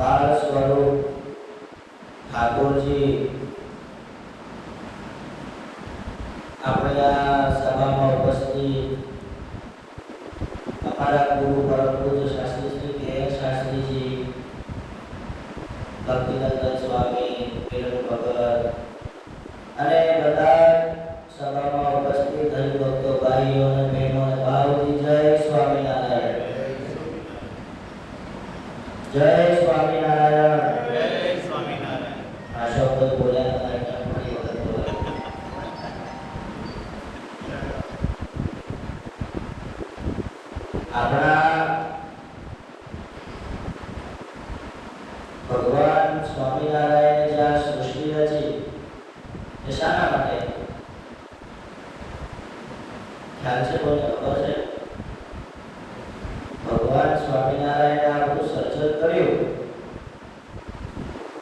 બાળ સ્વરૂપ ઠાકોરજી આપણા સભામાં ઉપસ્થિત અમારા ગુરુ પરમ પૂજ્ય શાસ્ત્રી શ્રી કે શાસ્ત્રીજી, ભક્તિનંદન સ્વામી, વિરલ ભગત અને બધા સભામાં ઉપસ્થિત હરિભક્તો ભાઈઓ અને બહેનોને ભાવથી જય સ્વામિનારાયણ, જય સ્વામિનારાયણ, જય સ્વામિનારાયણ. આ શબ્દ બોલ્યા હતા ઘણી વખત બોલાય. આપણા ભગવાન સ્વામિનારાયણે જે આ સૃષ્ટિ રચી એ શાના માટે? ખ્યાલ છે? કોઈને ખબર છે? ભગવાન સ્વામિનારાયણે આ બધું સર્જન કર્યું,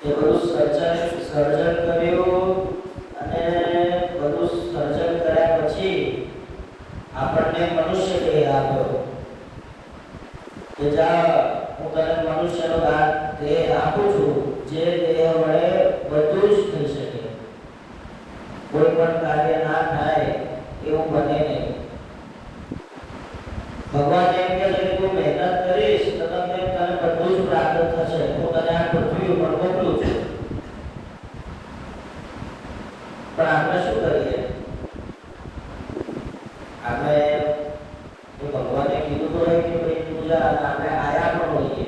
એ બધું સર્જન કર્યું અને બધું સર્જન કર્યા પછી આપણને મનુષ્ય દેહ આપ્યો કે જા હું તને મનુષ્યનો દેહ આપું છું, જે દેહ વડે બધું જ થઈ શકે, કોઈ પણ કાર્ય ના થાય એવું બને નહીં. ભગવાન એમ કહે છે કે તું મહેનત કરીશ તો તને બધું જ પ્રાપ્ત થશે. હું તને આ પૃથ્વી ઉપર મોકલું છું. પણ આપણે શું કરીએ? આપણે ભગવાને કીધું તો હોય કે ભાઈ પૂજા, આપણે આયા પણ હોઈએ,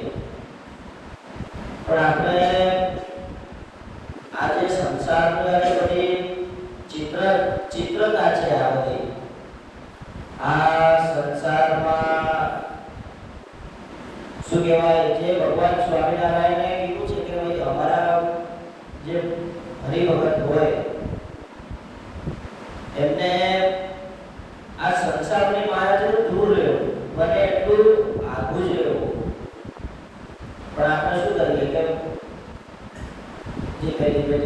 પણ આપણે આ જે સંસારની બધી ચિત્રતા છે, આ બધી આ સંસારમાં શું કહેવાય, જે ભગવાન સ્વામિનારાયણે કીધું છે કે ભાઈ અમારા જે હરિભગત હોય એમને આ સંસારની માયાથી દૂર રહેવું, બને એટલું આઘું જ રહેવું. પણ આપણે શું કરીએ કે જે કરી છે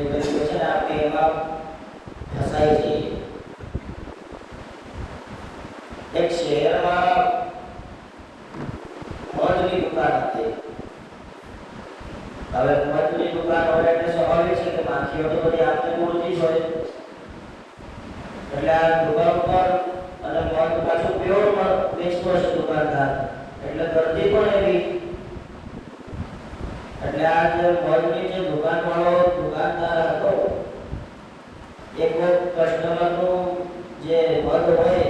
ને આપણે એમાં ફસાઈ જઈએ. એક શહેરમાં મધની દુકાન હતી. હવે મધની દુકાન હોય એટલે સ્વાભાવિક છે કે માખીઓ તો બધી આપણે ઉડતી જ હોય, એટલે આ દુકાન ઉપર અને મધ પાછું પ્યોર મધ વેચતો હશે દુકાનદાર, એટલે ગરદી પણ એવી. એટલે આ જે મધની જે દુકાનદાર હતો, એક કસ્ટમરનું જે મધ હોય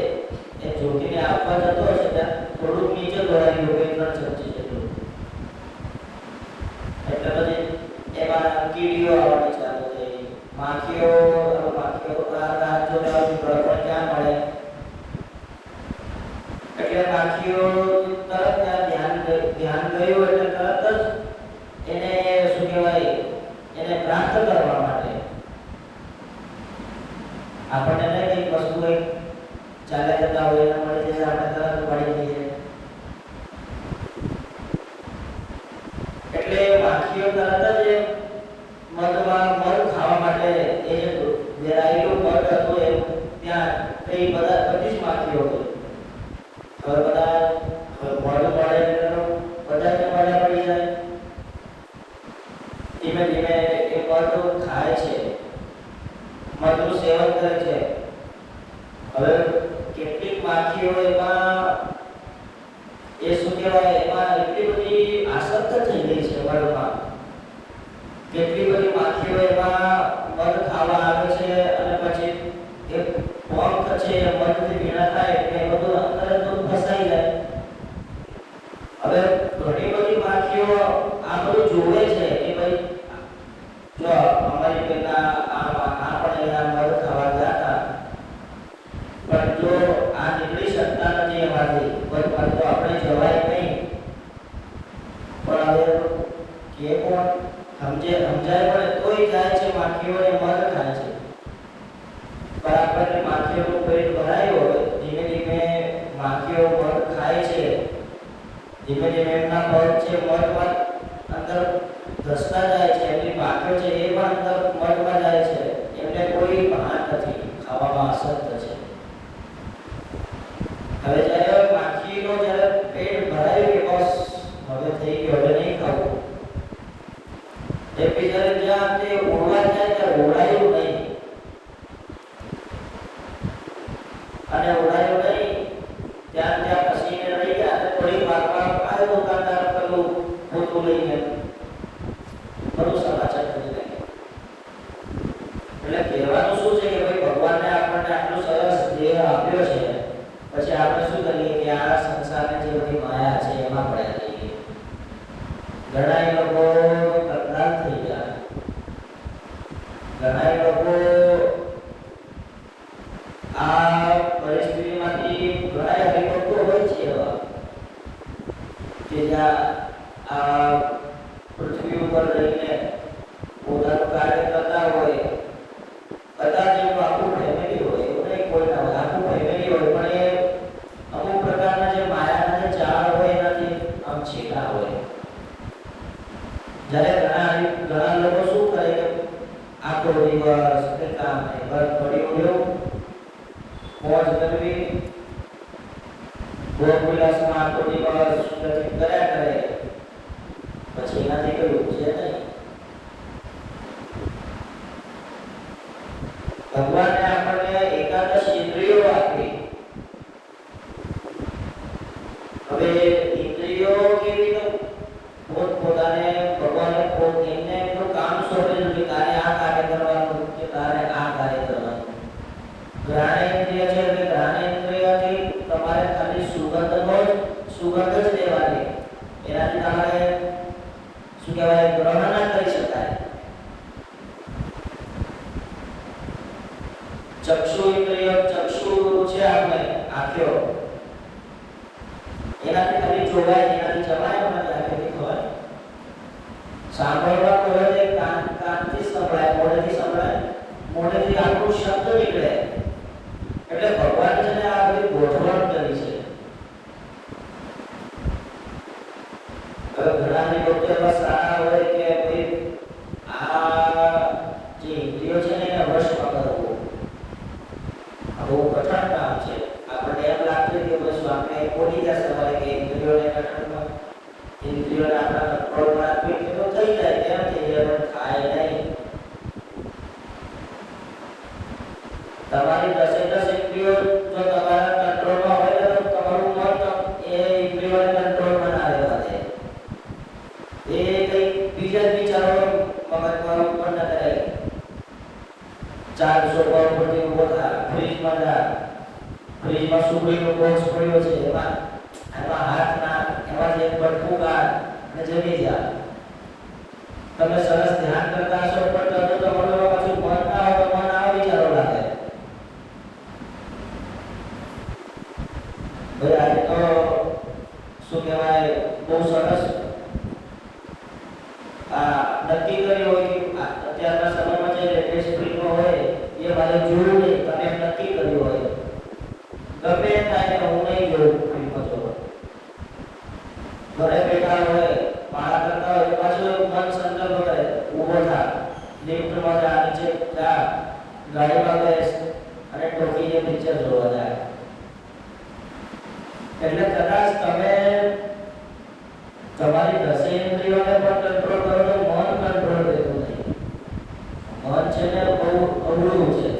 એ જોડીને આપવા જતો હશે ત્યાં થોડુંક નીચે દોડાવી ગયું, 3 ચમચી જેટલું. એટલે પછી એમાં કીડીઓ આવવાની ચાલુ થઈ, માખીઓ રાત જોડાવાની પણ ક્યાં મળે, એટલે માખીઓ તરત ત્યાં ધ્યાન ગયું એટલે તરત જ એને શું કહેવાય, એને પ્રાપ્ત કરવા માટે આપણને કઈ વસ્તુ હોય ચાલ્યા જતા હોય એના મળે છે, આપણે તરત પડી જઈએ. એટલે માખીઓ તરત જ મધ ખાવા માટે એ જે વેરાયેલું મધ હતું એ ત્યાં બધી જ માખીઓ હતી. હવે બધા મધ મળે બધાને મળ્યા પડી જાય. ધીમે ધીમે એ મધ ખાય છે, મધનું સેવન કરે છે. હવે કેટલીક માખીઓ એમાં એ શું કહેવાય, એમાં એટલી બધી આસક્ત થઈ ગઈ છે મધમાં. કેટલી બધી માખીઓ એમાં મધ ખાવા આવે છે અને પછી એ પંખ છે એ મધથી ભીના થાય એટલે એ બધું અંદર જ ફસાઈ જાય. હવે ઘણી બધી માખીઓ આ બધું જોવે છે કે ભાઈ જો અમારી પેલા આ પણ અહીંયા મધ ખાવા ગયા હતા, પણ જો આ નીકળી શકતા નથી એમાંથી, પણ તો આપણે જવાય નહીં. પણ હવે કે કોણ સમજાય પડે તોય જાય છે, માખીઓને મધ ખાય છે. પણ આપણને માખીઓનું પેટ ભરાયું હોય, ધીમે ધીમે માખીઓ મધ ખાય છે, ધીમે ધીમે એમના પગ છે મધમાં અંદર ધસતા જાય છે, એમની માખીઓ છે એ પણ અંદર મધમાં જાય છે, એમને કોઈ ભાન નથી, ખાવામાં આસક્ત છે. હવે જ્યારે માખીનો જ્યારે પેટ ભરાયું કે બસ હવે થઈ ગયું, હવે નહીં ખાવું, લઈને બધું સમાચાર કરી દે. એટલે કહેવાનું શું છે કે ભાઈ ભગવાનને આપણને આટલું સરસ દેહ આપ્યો છે, પછી આપણે શું કરીએ કે આ સંસારની જે બધી માયા છે એમાં પડ્યા રહીએ. ઘણા લોકો કંગાલ થઈ ગયા, ઘણા લોકો આ પરિસ્થિતિમાંથી ઘણા હરિભક્તો હોય છે એવા કે જ્યાં આ પૃથ્વી ઉપર રહીને પોતાનું કાર્ય કરતા હોય. કદાચ એનું આખું ફેમિલી હોય, એવું નહીં કોઈના હોય, આખું ફેમિલી હોય, પણ એ અમુક પ્રકારના જે માયાના જે ચાળ હોય એનાથી આમ છેટા હોય. જ્યારે ઘણા લોકો શું કરે કે આખો દિવસ કામ ને બસ પડી ઉડ્યો, મોજ કરવી, ભોગ વિલાસમાં આખો દિવસ સુગંધિત કર્યા કરે, પછી એનાથી કઈ ઉપજે નહીં. ભગવાને આપણને એકાદશ ઇન્દ્રિયો આપી. હવે ઇન્દ્રિયો કેવી તો પોતાને ભગવાને એમને એમનું કામ સોંપેલું કે તારે આ કાર્ય કરવાનું, કે તારે આ કાર્ય કરવાનું. જ્ઞાનેન્દ્રિય છે એટલે જ્ઞાનેન્દ્રિયથી તમારે ખાલી સુગંધ જ લેવાની, એનાથી તમારે શું કહેવાય ગ્રહણ ના કરી શકાય. ચક્ષુ ઇન્દ્રિય, ચક્ષુ છે આપણે આંખો, એનાથી ખાલી જોવાય, એનાથી જમાય નથી, આંખેથી ખવાય. સાંભળવા કહે કાનથી સંભળાય, મોઢેથી સંભળાય, મોઢેથી આખું શબ્દ નીકળે. એટલે ભગવાન છે ને આ બધી ગોઠવણ કરી છે. હવે ઘણા લોકો એવા સારા હોય કે ભાઈ આ જે ઇન્દ્રિયો છે ને એને વશમાં કરવું આ બહુ કઠણ કામ છે. આપણને એમ લાગતું કે બસ આપણે કોની ત્યાં સવારે કે ઇન્દ્રિયોને આપણા કંટ્રોલમાં રાખવી તો થઈ જાય, કેમ થઈ જાય, પણ થાય નહીં. તમારી 10 ઇન્દ્રિયો જો તમારા કંટ્રોલમાં હોય તો તમારું મન એ ઇન્દ્રિયોને કંટ્રોલમાં ના રહેવા દે. એ કઈ બીજા વિચારો મગજમાં ઉત્પન્ન કરે. ચાર સોફા ઉપરથી ઉભો થા, ફ્રીજમાં જા, ફ્રીજમાં સુગડીનો બોક્સ પડ્યો છે, એમાં હાથ ના, એમાં એક બટકું કાઢ અને જમી જા. તમે સરસ ધ્યાન કરતા હશો પણ તો તમારું પાછું મન ના હોય તો મન આવા વિચારો લાગે. ભાઈ આજે તો શું કહેવાય બહુ સરસ નક્કી કર્યું હોય કે અત્યારના સમયમાં જે લેટેસ્ટ ફિલ્મો હોય એ મારે જોવું નહીં, તમે એમ નક્કી કર્યું હોય ગમે થાય કે હું નહીં જોઉં ફિલ્મો જોવા. ઘરે બેઠા હોય, માળા કરતા હોય, પાછું મન સંકલ્પ કરે ઊભો થા, લિફ્ટમાં જા, નીચે જા, ગાડીમાં બેસ અને ટોકીને પિક્ચર જોવા જાય. એટલે કદાચ તમે તમારી 10 ઇન્દ્રિયોને પણ કંટ્રોલ કરો તો મન કંટ્રોલ રહેતું નહીં. મન છે ને બહુ અવળું છે,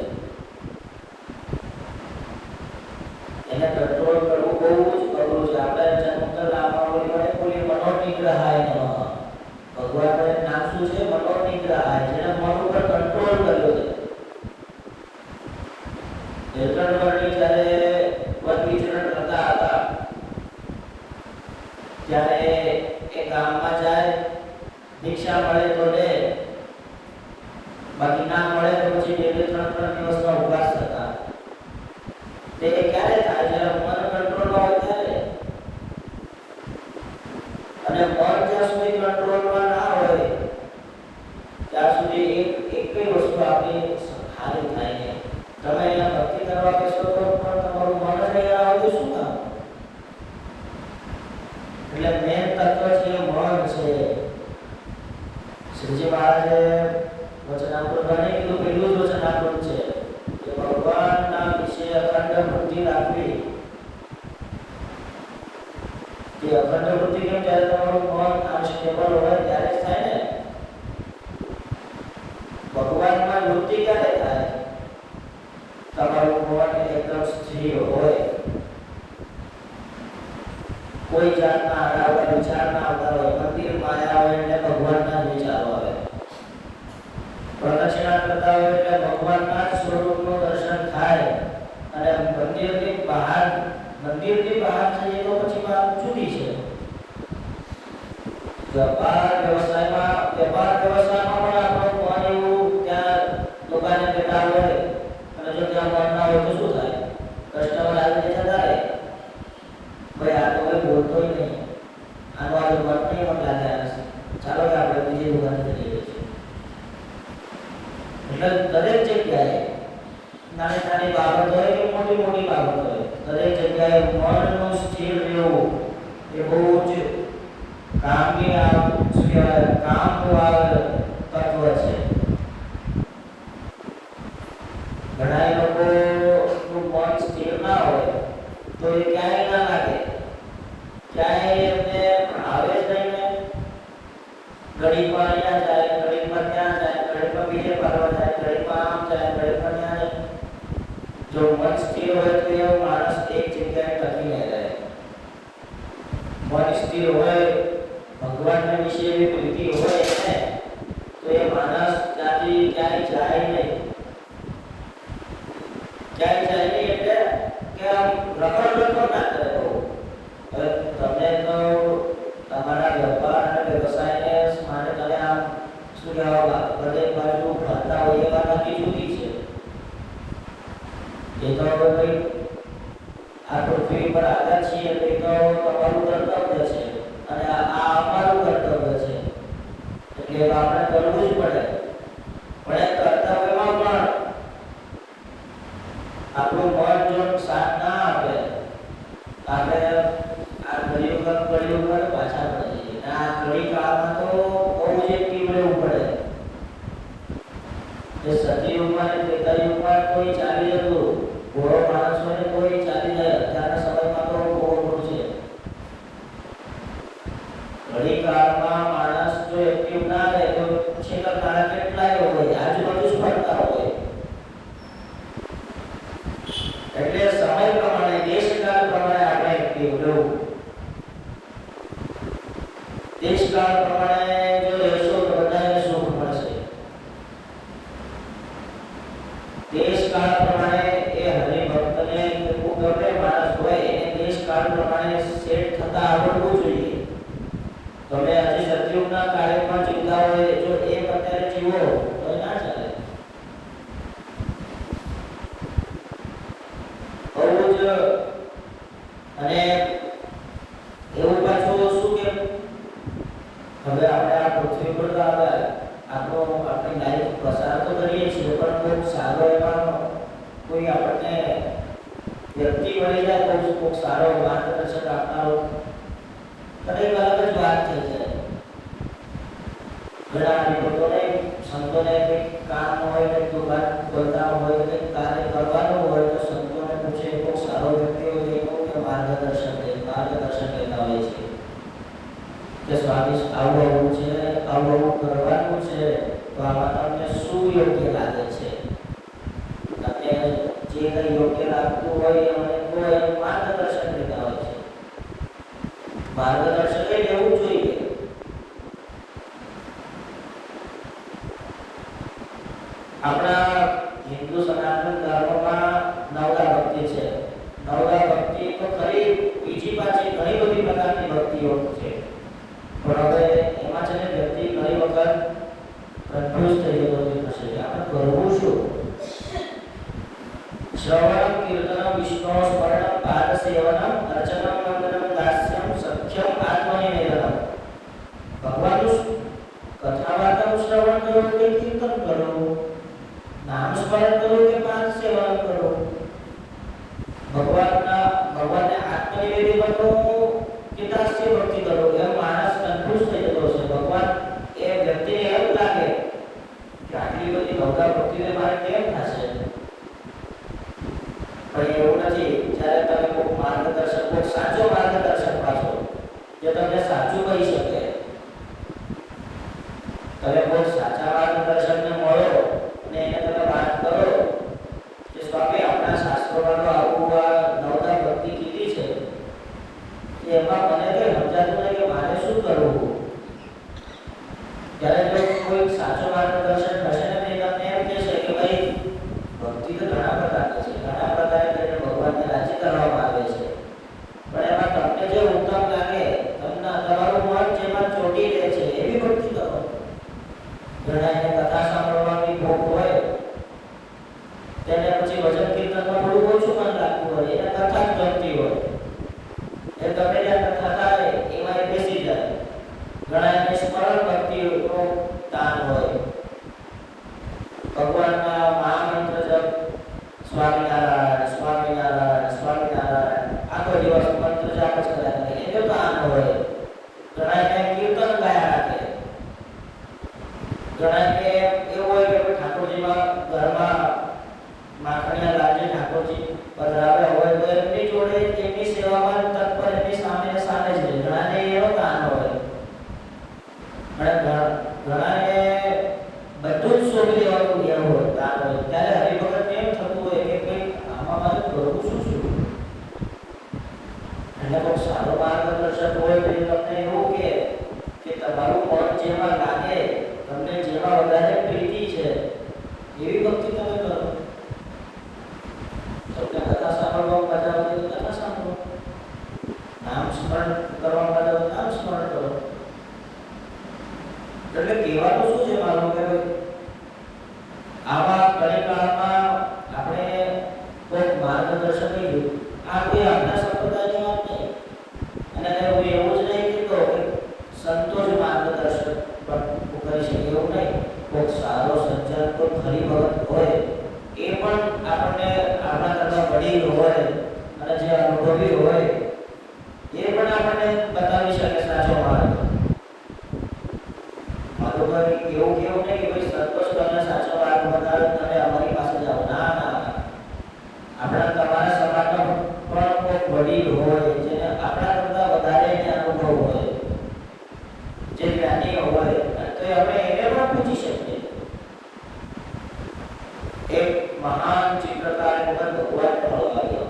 એને કંટ્રોલ કરવું બહુ જ અવળું છે. આપણે જન્મતઃ નામાવલી વડે બોલી મનોનિગ્રહાય નમઃ. ભગવાનનું નામ શું છે? મનોનિગ્રહાય, જેને મન ઉપર કંટ્રોલ કર્યો છે. નિર્ગણવર્ણી જ્યારે વન વિચરણ કરતા હતા ત્યારે એ ગામમાં જાય, ભિક્ષા મળે તો લે, બાકી ના મળે તો પછી 2-3 દિવસનો ઉપવાસ થતા. તે ક્યારે થાય? જ્યારે મન કંટ્રોલમાં હોય ત્યારે. અને મન જ્યાં સુધી કંટ્રોલમાં ના હોય ત્યાં સુધી એક વસ્તુ આપણી હારી થાય નહીં. તમે અહીંયા ભક્તિ કરવા બેસો તો પણ તમારું મન જ નહીં આવતું, શું કામ? એટલે મેન તત્વ છે મન છે. શ્રીજી મહારાજે વચનામૃતમાં કીધું, પહેલું જ વચનામૃત છે કે ભગવાનના વિશે અખંડ વૃત્તિ રાખવી. તે અખંડ વૃત્તિ કેમ? જ્યારે તમારું મન આમ સ્ટેબલ હોય ત્યારે જ થાય ને. ભગવાનમાં વૃત્તિ ક્યારે થાય? તમારું મન એકદમ સ્થિર હોય, કોઈ જાતના આડાવડા વિચાર ના આવતા હોય, મંદિરમાં આવ્યા ભગવાનના જ સ્વરૂપનું દર્શન થાય અને મંદિરની બહાર જઈએ તો પછી વાત જુદી છે. વેપાર વ્યવસાયમાં પણ આપણો મન એવું ત્યાં દુકાને બેઠા હોય અને જો ત્યાં મન ના હોય તો શું થાય? કસ્ટમર આવીને જતા રહે. ભાઈ આ તો કોઈ બોલતો જ નહીં, આનો આ મન નહીં મન લાગે છે, ચાલો કે આપણે બીજી દુકાને જઈએ છીએ. એટલે દરેક જગ્યાએ નાની બાબત હોય કે મોટી બાબત હોય, દરેક જગ્યાએ મનનું સ્થિર રહેવું એ બહુ જ કામનું તત્વ છે. ઘણા લોકોનું મન સ્થિર ના હોય તો એ ક્યાંય ના લાગે, ક્યાંય એમને આવે જ નહીં ને. ઘડીમાં અહીંયા જાય, ઘડીમાં ત્યાં જાય, ઘડીમાં બીજે ફરવા જાય, ઘડીમાં આમ જાય, ઘડીમાં ત્યાં જાય. જો મન સ્થિર હોય તો એ માણસ એક જગ્યાએ ટકી નહીં રહે. મન સ્થિર હોય, ભગવાનના વિશે એવી પ્રીતિ હોય ને તો એ માણસ ત્યાંથી ક્યાંય જાય નહીં. એટલે કે આમ રખડ ના કરે. હવે તમને તો તમારા વેપાર અને વ્યવસાયને માટે તમે આમ શું કહેવા બધે બાજુ ફરતા હોય એ વાત આખી જુદી છે. એ તો હવે ભાઈ આ પૃથ્વી પર આવ્યા છીએ તો એ તો તમારું કર્તવ્ય છે અને આ અમારું કર્તવ્ય છે, એટલે આપણે કરવું જ પડે. પણ એ કર્તવ્યમાં પણ આપણું મન જો સાથ ના આપે, આપણે આ ઘડી વખત પાછા પડી જઈએ. આ ઘડી કાળમાં તો બહુ જ એક્ટિવ રહેવું પડે. જે સતયુગમાં ને ત્રેતાયુગમાં કોઈ ચાલી જતું, ઘોડો માણસ હોય ને કોઈ ચાલી જાય. અત્યારના સમયમાં તો બહુ ઘોડું છે. ઘડી કાળમાં માણસ જો એક્ટિવ ના રહે તો છેલ્લા કાળા કેટલાય હોય, આજુબાજુ જ ફરતા હોય. એટલે સમય પ્રમાણે, દેશકાળ પ્રમાણે આપણે એક્ટિવ રહેવું. દેશકાળ પ્રમાણે જો રહેશો તો બધાને સુખ મળશે. દેશકાળ પ્રમાણે એ હરિભક્તને ખૂબ ગમે માણસ હોય એને દેશકાળ પ્રમાણે સેટ થતા આવડવું જોઈએ. તમે હજી સતયુગના કાળમાં જીવતા હોય, જો એ અત્યારે જીવો તો ના ચાલે. બહુ જ અને એવું પાછું શું કે હવે આપણે આ પૃથ્વી પર તો આપણી લાઈફ પસાર તો કરીએ છીએ, પણ ખૂબ સારો એમાં કોઈ આપણને વ્યક્તિ મળી જાય, ખૂબ સારો માર્ગદર્શક આપનારો, દરેક અલગ જ વાત થઈ જાય. ઘણા લોકોને સંતોને કંઈક કામ હોય કે દુકાન ખોલતા હોય કે કાર્ય કરવાનું હોય તો સંતોને પૂછે, ખૂબ સારો વ્યક્તિ હોય કે માર્ગદર્શન લેતા હોય છે કે સ્વામી આવું છે, આવું કરવાનું છે, તો આમાં તમને શું યોગ્ય લાગે છે? તમને જે કંઈ યોગ્ય લાગતું હોય અને કોઈ માર્ગદર્શન લેતા હોય છે. માર્ગદર્શન લેવું જોઈએ. આપણા હિન્દુ સનાતન ધર્મમાં નવદા ભક્તિ છે. નવદા ભક્તિ તો ખરી, બીજી પાછી ઘણી બધી પ્રકારની ભક્તિઓ છે. પણ હવે એમાં છે ને વ્યક્તિ ઘણી વખત કન્ફ્યુઝ થઈ જતો હશે કે આપણે કરવું શું? શ્રવણમ કીર્તનમ વિષ્ણુ સ્મરણમ પાદ સેવનમ અર્ચનમ મંગલમ દાસ્યમ સખ્યમ આત્મનિવેદનમ. ભગવાનનું કથા વાર્તાનું શ્રવણ કરો કે કીર્તન કરો, નામ સ્મરણ કરો કે પાદ સેવન કરો, ભગવાનને આત્મનિવેદન બનો કે દાસ્ય ભક્તિ કરો, એમ માણસ કન્ફ્યુઝ થઈ જતો હશે. ભગવાન એ વ્યક્તિને એમ લાગે કે આટલી બધી નવદા ભક્તિને મારે કેમ થશે? પણ એવું નથી. જ્યારે તમે કોઈ માર્ગદર્શક, કોઈ સાચો માર્ગદર્શક પાછો જે તમને સાચું કહી શકે, તમે કોઈ સાચા માર્ગદર્શકને મળો અને એને તમે વાત કરો કે સ્વામી આપણા શાસ્ત્રોમાં તો આવું આ નવદા ભક્તિ કીધી છે, એમાં મને કઈ સમજાતું નહીં કે મારે શું કરવું. ત્યારે જો કોઈ સાચો માર્ગદર્શન હશે ને તે તમને એમ કહેશે કે ભાઈ હોય, ઘણા કીર્તન ગાયા રાખે, ઘણા કે એવું હોય કે ઠાકોરજીમાં ઘરમાં માખણિયા લાલજી ઠાકોરજી પધરાવે હોય તો એમની જોડે એમની સેવામાં તત્પર એમની સામે સામે જ રહે. ઘણાને એવો કાન હોય અને ઘણાને બધું જ શોધી લેવાનું એવું હોય કાન હોય. ત્યારે હરિભગત એમ થતું હોય કે ભાઈ આમાં મારે કરવું શું શું. અને કોઈ સારો માર્ગદર્શક હોય તો તમને એવું કે તમારું મન જેમાં લાગે, તમને જેમાં વધારે પ્રીતિ છે એવી ભક્તિ તમે કરો. તમને કથા સાંભળવા મજા આવતી તો કથા સાંભળો, નામ સ્મરણ કરવા મજા આવે નામ સ્મરણ કરો. એટલે કહેવાનું શું છે મારું કે આવા કલિકાળમાં આપણે કોઈ માર્ગદર્શન નહીં. આ કોઈ આપણા સંપ્રદાયની વાત નહીં અને હું એવું જ નહીં કહેતો કે સંતો જ માર્ગદર્શન કરી શકે એવું નહીં. કોઈ સારો સજ્જન કોઈ ખરી ભગત હોય એ પણ આપણને આપણા કરતા વડીલ હોય અને જે અનુભવી હોય એ પણ આપણને બતાવી શકે સાચો માર્ગ. મારું ભાઈ એવું કેવું નહીં કે ભાઈ સંતોષ તમને સાચો માર્ગ બતાવે તમે અમારી પાસે જાઓ. ના ના, આપણા તમારા સમાજનો પણ કોઈ વડીલ હોય જેને આપણા કરતા વધારે અનુભવ હોય, જે જ્ઞાની હોય તો આપણે એને પણ પૂછી શકીએ. એક મહાન ચિત્રકાર ભગવાન મળ્યો.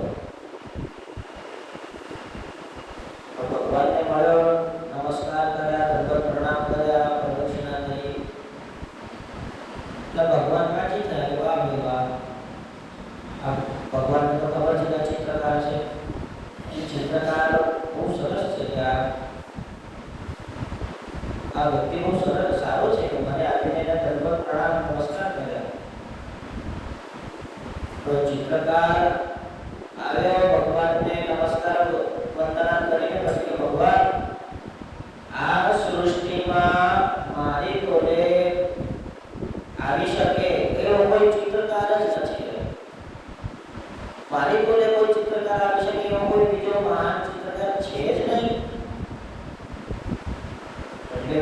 ભગવાનને મળ્યો, નમસ્કાર કર્યા, દંડવત પ્રણામ કર્યા, પ્રદક્ષિણા કરી. એટલે ભગવાન રાજી થયા કે વાહ ભાઈ વાહ, આ ભગવાનને તો ખબર છે કે ચિત્રકાર છે, એ ચિત્રકાર બહુ સરસ છે કે આ વ્યક્તિ બહુ સરસ સારો છે કે મને આવીને એને દંડવત પ્રણામ નમસ્કાર કર્યા. તો ચિત્રકાર આવ્યો, ભગવાનને નમસ્કાર વંદના કરીને પછી ભગવાન આ સૃષ્ટિમાં મારી જોડે આવી શકે એવો કોઈ ચિત્રકાર જ નથી. મારી જોડે કોઈ ચિત્રકાર આવી શકે એવો કોઈ બીજો મહાન ચિત્રકાર છે જ નહીં. એટલે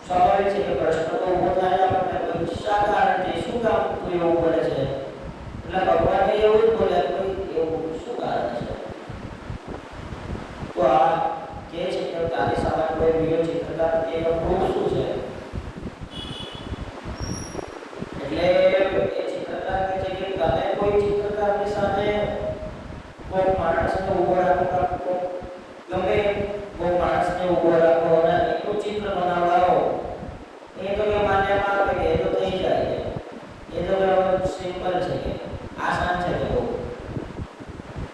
સ્વાભાવિક છે કે પ્રશ્ન તો ઉભો થાય આપણને, કોઈ શા કારણથી શું કામ કોઈ એવું બોલે છે. એટલે ભગવાને એવું જ બોલ્યા કોઈ એવું શું કારણ છે. તો આ કે છે કે તારી સામે કોઈ બીજો ચિત્રકાર એનો પ્રૂફ શું છે. એટલે એ ચિત્રકાર કહે છે કે તમે કોઈ ચિત્રકારની સામે કોઈ માણસને ઉભો રાખો, ગમે કોઈ માણસને ઉભો રાખો અને એનું ચિત્ર બનાવડાવો, એ તો કે માન્યમાં આવે કે એ તો થઈ જાય, એ તો સિમ્પલ છે કે આસાન છે કે બહુ.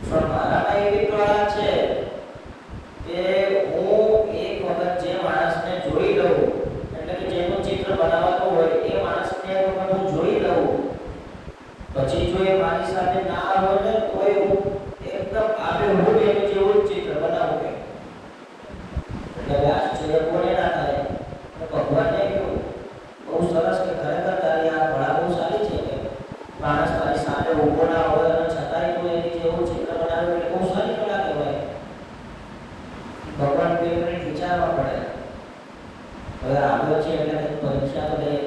પણ મારામાં એવી કળા છે કે હું એક વખત જે માણસને જોઈ લઉં, એટલે કે જેનું ચિત્ર બનાવવાનું હોય એ માણસને વખત હું જોઈ લઉં, પછી જો એ મારી સાથે ના આવે ને તો હું એકદમ આબેહૂબ એનું જેવું જ ચિત્ર બનાવું. એટલે આશ્ચર્ય કોને ના થાય. ભગવાનને કહ્યું બહુ સરસ કે ખરેખર તારી આ કળા બહુ સારી છે કે માણસ તારી સામે ઊભો ના હોય અને છતાંય તું એની જેવું ચિત્ર બનાવે એટલે બહુ સારી કળા કહેવાય. ભગવાન બે મિનિટ વિચારવા પડે. હવે આવ્યો છે એટલે પરીક્ષા તો લઈએ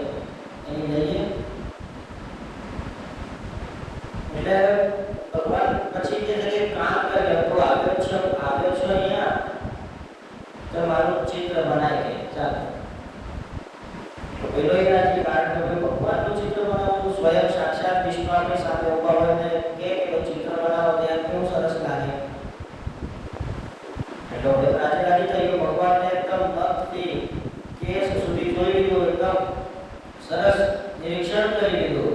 એની લઈએ. એટલે ભગવાન પછી કે છે કે કામ કરે તો આવ્યો છે અહીંયા તો મારું ચિત્ર બનાવી દે. ચાલો પેલો એનાથી કારણ કે ભગવાનનું ચિત્ર બનાવવું સ્વયં સાક્ષાત વિષ્ણુ આપણી સામે ઉભા હોય ને કે ચિત્ર બનાવો ત્યાં કેવું સરસ લાગે. એટલે રાજી થઈ ગયો. ભગવાનને એકદમ મતથી કેસ સુધી જોઈ લીધું, એકદમ સરસ નિરીક્ષણ કરી લીધું.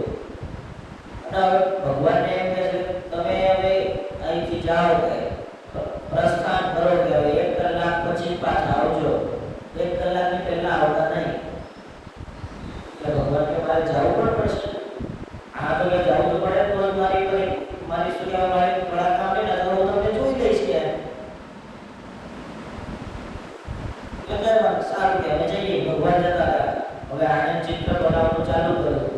અને હવે ભગવાનને એમ કહે છે તમે હવે અહીંથી જાઓ, પ્રસ્થાન કરો કે હવે 1 કલાક પછી પાછા આવજો, 1 કલાકની પહેલા આવતા નહીં. એટલે ભગવાનને મારે જવું પણ પડશે. આ તો જવું તો પડે તો મારી સુધી મારી કળા કામ નહીં તો હું તમને જોઈ લઈશ કે સારું કે અમે જઈએ. ભગવાન જતા રહ્યા. હવે આને ચિત્ર બનાવવાનું ચાલુ કર્યું.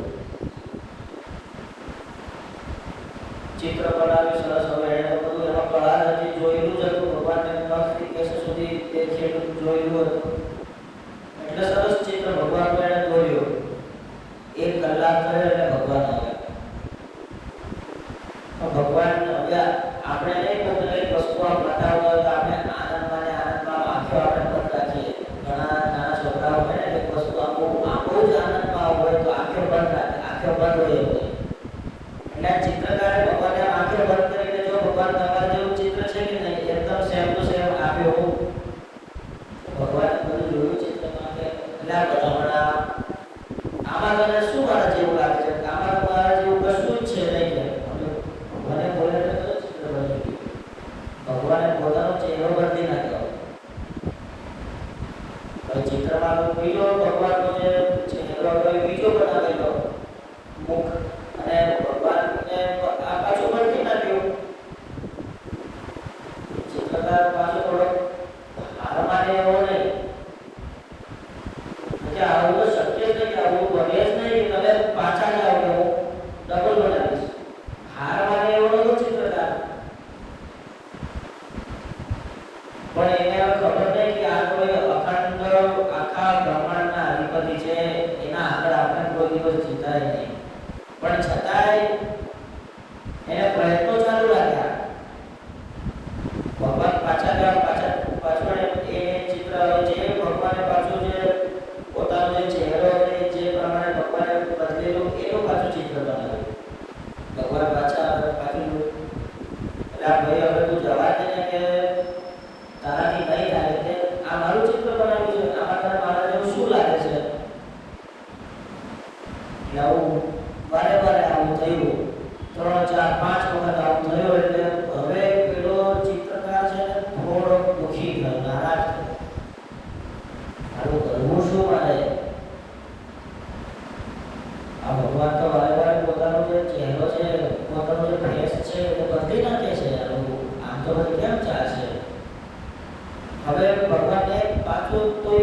ચિત્ર બનાવ્યું સરસ. હવે એને બધું એમાં કળા હતી જોયેલું જ હતું. ભગવાનને નખથી કેસ સુધી ખેડૂત જોયું હતું. એટલે સરસ ચિત્ર ભગવાનનું એણે દોર્યું. 1 કલાક થયો એટલે ભગવાન આવ્યા. તો ભગવાન હવે આપણે નહીં કોઈ કઈ વસ્તુ બતાવતા હોય તો આપણે આનંદમાં ને આનંદમાં આંખો આપણે બંધ રાખીએ. ઘણા નાના છોકરાઓ હોય ને એક વસ્તુ આંખો જ આનંદમાં હોય તો આંખો બંધ રાખે, આંખો બંધ હોય એવું નહીં. એટલે આ ચિત્રકારે ભગવાનને આંખો બંધ કરીને જો ભગવાન તમારા જેવું ચિત્ર છે કે નહીં એકદમ સેમ ટુ સેમ આપ્યો. ભગવાને બધું જોયું ચિત્રમાં કે એટલે આ બધા આમાં તને શું મારા જેવું લાગે છે? આમાં મારા જેવું કશું જ છે નહીં કે મને બોલે તો ચિત્ર બની ગયું. ભગવાને પોતાનો ચહેરો બદલી નાખ્યો. ચિત્રમાં બીજો ભગવાનનો જે ચહેરો હતો એ બીજો બનાવેલો મુખ અને ભગવાનને આ પાછું બદલી નાખ્યું. ચિત્રકાર પાછો થોડો હાર માને એવો નહીં કે આવું તો શક્ય જ નહીં, કે આવું બને જ નહીં, તમે પાછા જાઓ કે હું ડબલ બનાવીશ. હાર માને એવો નતો ચિત્રકાર. પણ એને ખબર નહીં કે આ કોઈ અખંડ આખા બ્રહ્માંડના અધિપતિ છે, એના આગળ આપણે કોઈ દિવસ જીતાય નહીં. પણ છતાંય એને પ્રયત્નો ચાલુ રાખ્યા. ભગવાન પાછળ એ ચિત્ર જે ભગવાને પાછું જે પોતાનો જે ચહેરો જે પ્રમાણે ભગવાને બદલેલું એનું પાછું ચિત્ર બનાવ્યું. ભગવાન પાછું એટલે આ ભાઈ હવે તું જવા દે ને કે તારાથી નહીં થાય કે આ મારું ચિત્ર બનાવ્યું છે, આમાં તને મારા જેવું શું લાગે છે? એટલે આવું વારે વારે આવું થયું. 3, 4, 5 વખત આવું થયું. એટલે હવે પેલો ચિત્રકાર છે ને થોડો દુઃખી થયો, નારાજ થયો. આવું કરવું શું મારે? આ ભગવાન તો વારે વારે પોતાનો જે ચહેરો છે, પોતાનો જે ફેસ છે એ બદલી નાખે છે. આમ તો બધું કેમ ચાલશે? હવે ભગવાનને પાછું તો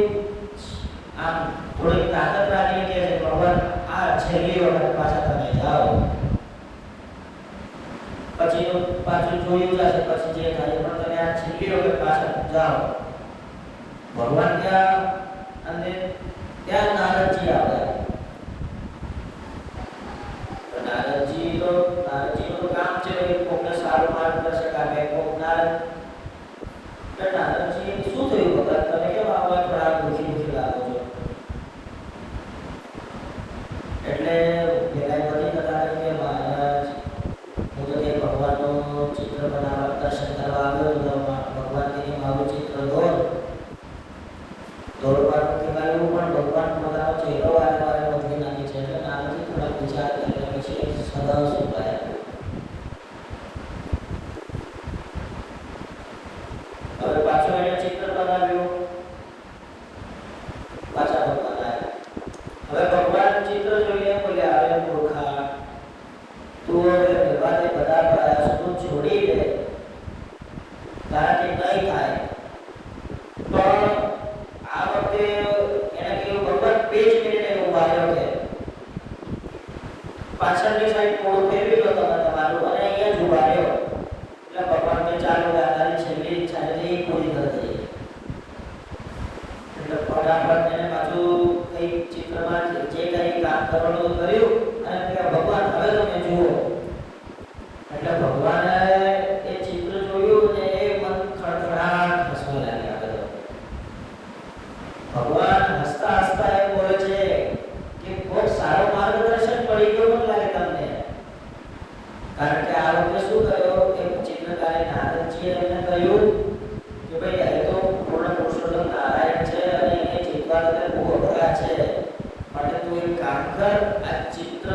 આમ થોડીક તાકાત રાખીને કહે છે ભગવાન આ છેલ્લી વખત પાછા તમે જાઓ. પછી પાછું જોયું જશે, પછી જે થાય પણ તમે આ છેલ્લી વખત પાછા જાઓ. ભગવાન ત્યાં અને ત્યાં નારદજી આવ્યા. નારદજીનું કામ છે કોકને સારું માર્ગદર્શક આપે, કોક નારદજી શું થયું ભગવાન? તમે કેમ આવા થોડા દુઃખી લાગો છો? એટલે પેલા બધી કથા કે મહારાજ હું તો તે ભગવાનનું ચિત્ર બનાવવા દર્શન કરવા આવ્યો હતો. ભગવાન તેની મારું ચિત્ર દોડવાનું કહેવાયું પણ ભગવાન પોતાનો ચહેરો વારે વારે બદલી નાખે છે. એટલે નારદજી થોડા વિચાર કરીને પછી સદા સુપાયા. હવે પાછું એને ચિત્ર બનાવ્યું. પાછા ભગવાન આવ્યા. હવે ભગવાન ચિત્ર જોઈને બોલ્યા અરે મૂર્ખા, તું હવે વિવાદે બધા પ્રયાસો તું છોડી દે, તારાથી નહીં થાય. પણ આ વખતે એને કહ્યું ભગવાન 5 મિનિટ એને ઉભા રહ્યો કે પાછળની સાઈડ મોઢું ફેરવી લો તમે તમારું અને અહીંયા જ ઉભા રહ્યો. એટલે ભગવાન કે ચાલો તારી છેલ્લી ઈચ્છા છે એ પૂરી કરી દઈએ. એટલે ફટાફટ એને પાછું કઈ ચિત્રમાં જે કઈ કામ કરવાનું કર્યું અને ભગવાન હવે તમે જુઓ. એટલે ભગવાને એ ચિત્ર જોયું ને એ મન ખડખડાટ હસવા લાગ્યા. ભગવાન હસતા હસતા એમ બોલે છે કે બહુ સારો માર્ગદર્શન પડી ગયો મને લાગે તમને. કારણ કે આ લોકો શું કર્યો કે ચિત્રકારે નારદજીએ એમને કહ્યું કે ભાઈ એ તો પૂર્ણ પુરુષોત્તમ નારાયણ છે અને એને ચિત્રકાર બહુ અઘરા છે, માટે તું એક કામ કર, આ ચિત્ર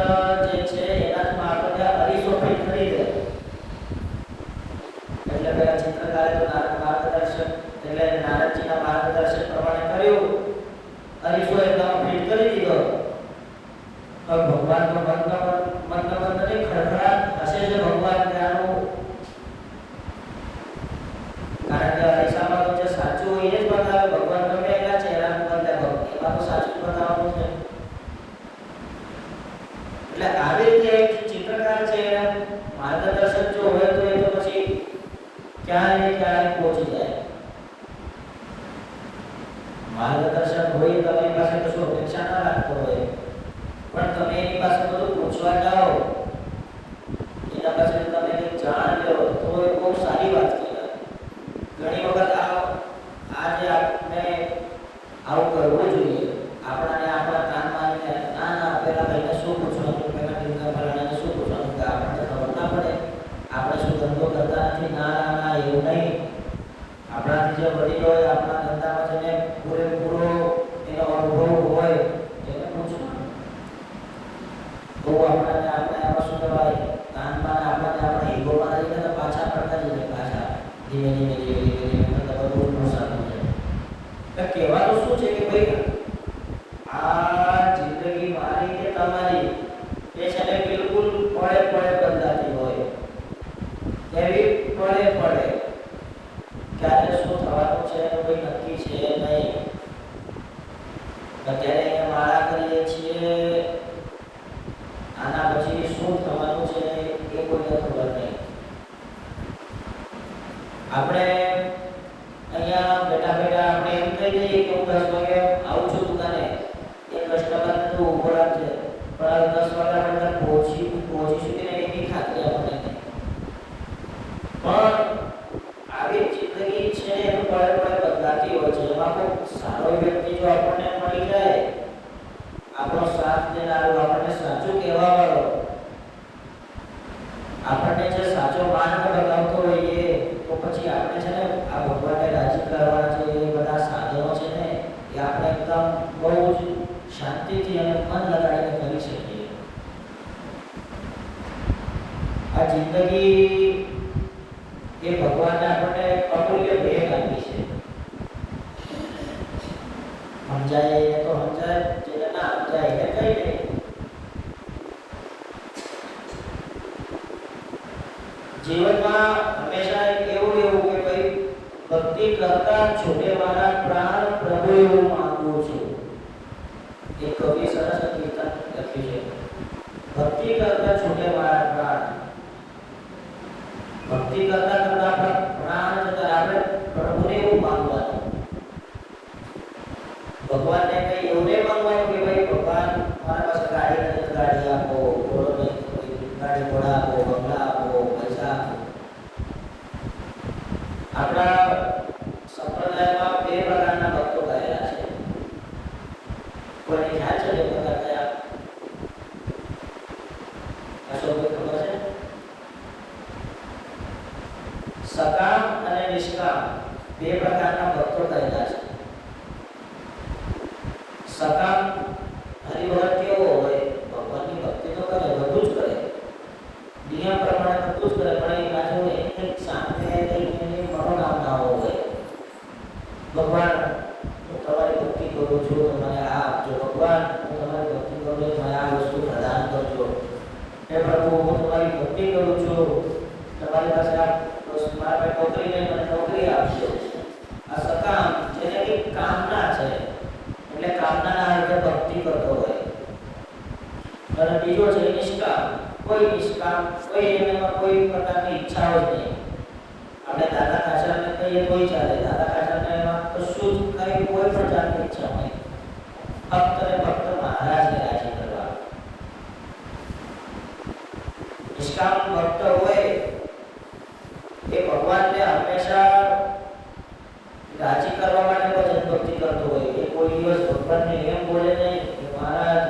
જે છે એના જ આપણે અરીસો ફિટ કરી દે. એટલે પેલા ચિત્રકારે તો માર્ગદર્શન એટલે નારદજીના માર્ગદર્શન પ્રમાણે કર્યું માર્ગદર્શન હોય તમારી પાસે કશું અપેક્ષા ના રાખતો હોય, પણ તમે એની પાસે બધું પૂછવા જાઓ, એના પાસે તમે કંઈક જાણ લો તો એ બહુ સારી વાત કહેવાય. ઘણી વખત આ જે આપણે આવું કરવું જોઈએ, આપણાને આપણા કાનમાં આવીને ના ના પેલા ભાઈને શું પૂછવાનું, પેલા ટીકા ફલાણાને શું પૂછવાનું, કે આપણને ખબર ના પડે, આપણે શું ધંધો કરતા નથી, ના ના ના એવું નહીં. આપણાથી જે વડીલો હોય, આપણા ધંધામાં જેને પૂરેપૂરો એનો અનુભવ હોય એને પૂછવાનું. તો આપણે આમાં શું કહેવાય, કાનમાં આપણને આપણા ઈગોમાં રહીને તો પાછા પડતા જઈએ, પાછા ધીમે ધીમે બધું નુકસાન થાય. કહેવાનું શું છે કે ભાઈ આ જિંદગી મારી કે તમારી એ છે ને બિલકુલ પડે બદલાતી હોય, એવી પડે ક્યારે શું થવાનું છે એનું કોઈ નક્કી છે નહીં. અત્યારે અહીંયા માળા કરીએ છીએ, આના પછી શું થવાનું છે એ કોઈને ખબર નહીં. આપણે અહીંયા બેઠા આપણે એમ કહી દઈએ કે હું 10 વાગે આવું છું દુકાને, એ કસ્ટમરને તો ઉભો રાખજે, પણ 10 વાગ્યા પહેલા પહોંચીશું કે નહીં એની ખાતરી આપણને નહીં. પણ આવી જિંદગી છે એનું પડે બદલાતી હોય છે. એમાં કોઈ સારો વ્યક્તિ જો આપણને મળી જાય, આપણો સાથ દેનારો, આપણને સાચું કહેવા વાળો, આપણને જે સાચો માર્ગ બતાવતો હોઈએ, તો પછી આપણે છે ને આ ભગવાનને રાજી કરવાના છે એ બધા સાધનો છે ને એ આપણે એકદમ બહુ જ શાંતિથી અને મન લગાડીને કરી શકીએ. આ જિંદગી એ ભગવાને આપણને અમૂલ્ય ભેટ આપી છે. સમજાય એને તો સમજાય, જેને ના સમજાય એને કઈ નહીં. જીવનમાં હંમેશા એવું કે ભાઈ ભક્તિ કરતા છોડે મારા પ્રાણ પ્રભુ એવું માંગુ છું. એક કવિ સરસ કીર્તન લખ્યું છે, ભક્તિ કરતા છોડે મારા પ્રાણ. ભક્તિ કરતા પ્રાણ જતા આપણે પ્રભુને એવું માંગવાનું. ભગવાનને કઈ એવું નહીં માંગવાનું કે ભાઈ ભગવાન મારા પાસે ગાડી આપો, ગાડી ઘોડા આપો, બંગલા આપો, પૈસા આપો. આપણા સંપ્રદાયમાં 2 પ્રકારના ભક્તો કહેલા છે. કોઈને ખ્યાલ છે 2 પ્રકાર કયા? અશોક ખબર છે? સકામ અને નિષ્કામ 2 પ્રકારના ભક્તો કહેલા છે. સકામ હરિભગત કેવો હોય, ભગવાનની ભક્તિ તો કરે, બધું જ કરે, નિયમ પ્રમાણે બધું જ કરે, પણ એ બાજુ એક સામે એની મનોકામનાઓ હોય. ભગવાન હું તમારી ભક્તિ કરું છું, મને આ આપજો. ભગવાન હું તમારી ભક્તિ કરું છું, મને આ વસ્તુ પ્રદાન કરજો. હે પ્રભુ હું તમારી ભક્તિ કરું છું, તમારી પાસે મારા પાસે નોકરી નહીં, મને નોકરી આપજો. આ સકામ જેને એક કામના છે, એટલે કામનાના રીતે ભક્તિ કરતો હોય. અને બીજો છે નિષ્કામ, કોઈ એનામાં કોઈ પ્રકારની ઈચ્છા હોય નહીં. આપણે દાદા કાચરને કહીએ તોય ચાલે, દાદા કાચરને એમાં કશું જ કઈ કોઈ પણ જાતની ઈચ્છા નહીં, ફક્ત ને ફક્ત મહારાજને રાજી કરવા. નિષ્કામ ભક્ત હોય એ ભગવાનને હંમેશા રાજી કરવા માટે ભજન ભક્તિ કરતો હોય. એ કોઈ દિવસ ભગવાનને એમ બોલે નહીં કે મહારાજ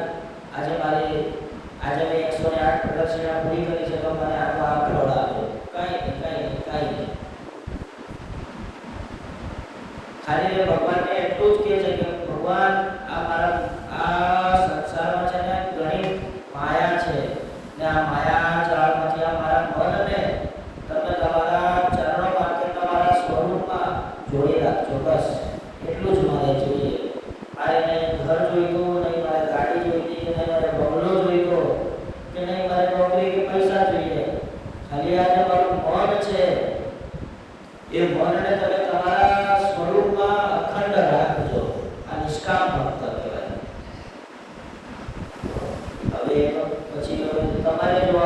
આજે મેં 108 પ્રદક્ષિણા પૂરી કરી છે તો મને આનો આ ફળ આપજો. કાંઈ નહીં. ખાલી ભગવાનને એટલું જ કહે છે કે ભગવાન આ સંસારમાં છે ને ઘણી માયા છે, ને આ માયા જાળમાંથી આ મારા મનને તમે તમારા ચરણો માટે તમારા સ્વરૂપમાં જોડી રાખજો. બસ એટલું જ મારે જોઈએ. મારે નહીં ઘર જોઈતું, નહીં મારે ગાડી જોઈતી, નહીં મારે બંગલો જોઈતો, કે નહીં મારે નોકરી કે પૈસા જોઈએ. ખાલી આ જે મારું મન છે એ મનને તમે તમારા સ્વરૂપમાં અખંડ રાખજો. આ નિષ્કામ ભક્ત કહેવાય. હવે પછી તમારે જોવાનું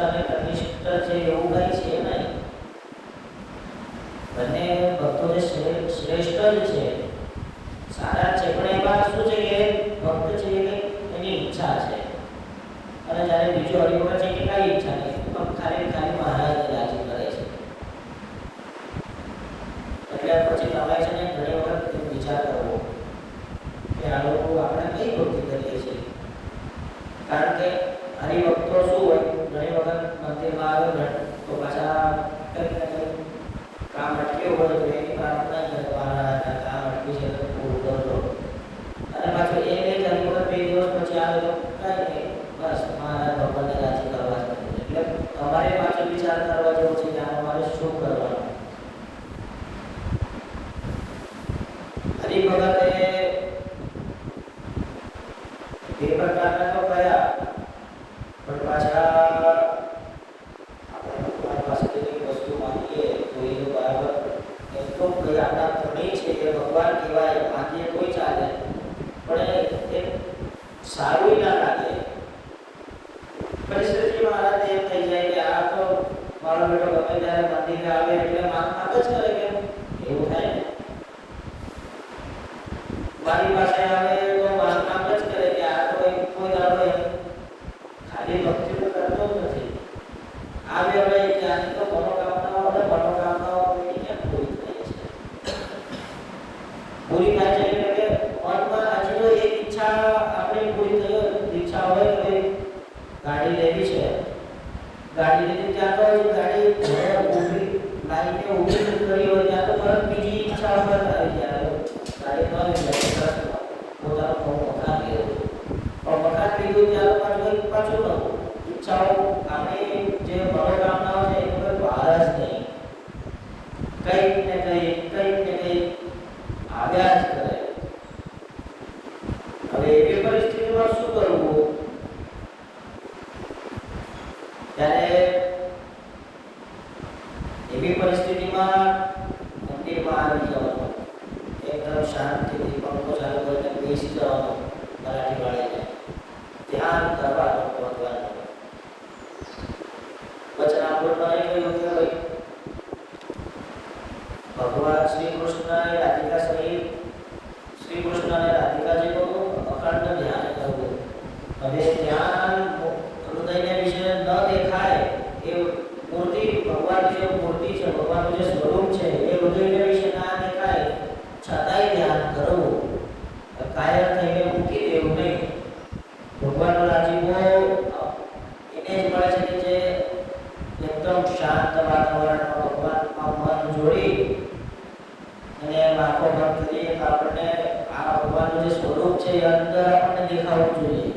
અને કનિષ્ઠ છે એવું કઈ છે નહીં. બંને ભક્તો જે શ્રેષ્ઠ જ છે, સારા છે, પણ એમાં શું છે કે ભક્ત છે એ એની ઈચ્છા છે, અને જ્યારે બીજો હરિભગત છે કે કઈ ઈચ્છા નહીં, પણ ખાલી ખાલી મહારાજને રાજી કરે છે. એટલે પછી તમે છે ને ઘણી વખત વિચાર કરવો કે આ લોકો આપણે કઈ ભક્તિ કરીએ છીએ. કારણ કે હરિભક્તો શું હોય, ઘણી વખત મંદિરમાં આવે ને તો પાછા કંઈક ને કંઈક કામ અટક્યું હોય તો એની પ્રાર્થના કરવાના, કામ અટક્યું છે તો પૂરું કરજો. અને પાછું એ હરિભગત 2 દિવસ પછી આવે તો કઈ નહીં, બસ મારા ભગવાનને રાજી કરવા છે. એટલે તમારે પાછો વિચાર કરવા જેવો છે કે આમાં મારે શું કરવાનું. હરિભગત એ બે પ્રકારના તો કયા, પણ પાછા આપણે ભગવાન પાસેથી વસ્તુ માંગીએ તો એ તો બરાબર એમ તો કઈ આપણા ધણી છે કે ભગવાન કહેવાય, માંગીએ કોઈ ચાલે, પણ એ સારું ના લાગે. પરિસ્થિતિ મહારાજ એમ થઈ જાય કે આ તો મારો બેટો ગમે ત્યારે મંદિરે આવે એટલે માંગ જ કરે, કે એવું થાય ને. મારી પાસે આવે તો માંગ જ કરે કે આ તો કોઈ દાડો એમ ખાલી ભક્તિ તો કરતો જ નથી. આવે હવે ત્યાં તો મનોકામનાઓ એની કેમ પૂરી થાય છે? પૂરી થાય છે એટલે કે મનમાં હજી તો એક ઈચ્છા આપણી પૂરી થઈ હોય. ઈચ્છા હોય કે ગાડી લેવી છે, ગાડી લીધી ત્યાં તો ગાડી ઊભી લાઈને ઊભી કરી હોય ત્યાં તો તરત બીજી ઈચ્છા ઉપર આવી જાય. ગાડી તો પોતાનું મકાન લેવું, પણ મકાન લીધું ત્યારે પાછું ઈચ્છાઓ આપણી જે મનોકામનાઓ છે એ કોઈ બહાર જ નહીં, કંઈક ને કંઈક આવ્યા જ કરે. હવે એવી પરિસ્થિતિમાં શું કરવું? ત્યારે એવી પરિસ્થિતિમાં મંદિરમાં આવી જવાનું, એકદમ શાંતિથી પંખો ચાલુ કરીને બેસી જવાનું, મરાઠી વાળીને ધ્યાન કરવાનું ભગવાનનું. વચનામૃતમાં કહ્યું કે ભાઈ ભગવાન શ્રી કૃષ્ણએ રાધિકા સહિત શ્રી કૃષ્ણ અને રાધિકાજીનું અખંડ ધ્યાન કરવું. હવે ધ્યાન હૃદયને વિશે ન દેખાય એ મૂર્તિ, ભગવાનની જે મૂર્તિ છે, ભગવાનનું જે સ્વરૂપ છે એ હૃદયને વિશે ના દેખાય છતાંય ધ્યાન કરવું. કાયર થઈને મૂકી દેવું નહીં. ભગવાનનો રાજીપો એને જ મળે છે કે જે એકદમ શાંત વાતાવરણમાં ભગવાનમાં મન જોડી અને આંખો બંધ કરીએ તો આપણને આ ભગવાનનું જે સ્વરૂપ છે એ અંદર આપણને દેખાવું જોઈએ.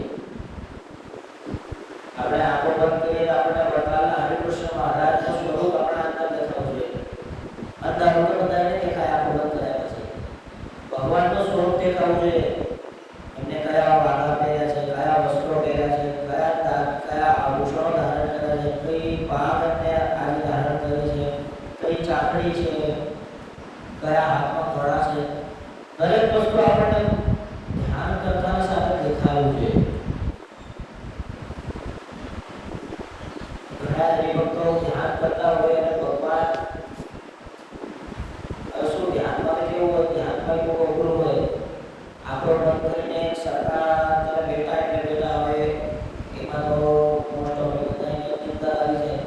આપણે આંખો બંધ કરીએ તો આપણને ભગવાનના હરિકૃષ્ણ મહારાજનું સ્વરૂપ આપણા અંદર દેખાવું જોઈએ. અંદર તો બધાને દેખાય આંખો બંધ કર્યા પછી. ભગવાનનું સ્વરૂપ દેખાવું જોઈએ. એમને કયા વાળા પહેર્યા છે, કયા વસ્ત્રો પહેર્યા છે, કયા આભૂષણો ધારણ કર્યા છે, કઈ પાક અને આદિ ધારણ કરી છે, કઈ ચાકડી છે, કયા હાથમાં ઘોડા છે, દરેક વસ્તુ આપણને ધ્યાન કરતાની સાથે દેખાવું જોઈએ. ઘણા હરિભક્તો ધ્યાન કરતા હોય અને ભગવાન શું ધ્યાનમાં કેવું હોય, ધ્યાનમાં કેવું અઘરું હોય. આંખો બંધ કરીને સરકાર બેઠા એટલે બેઠા હોય એમાં તો મોસ્ટ ઓફ બધાને ચિંતા આવી જાય.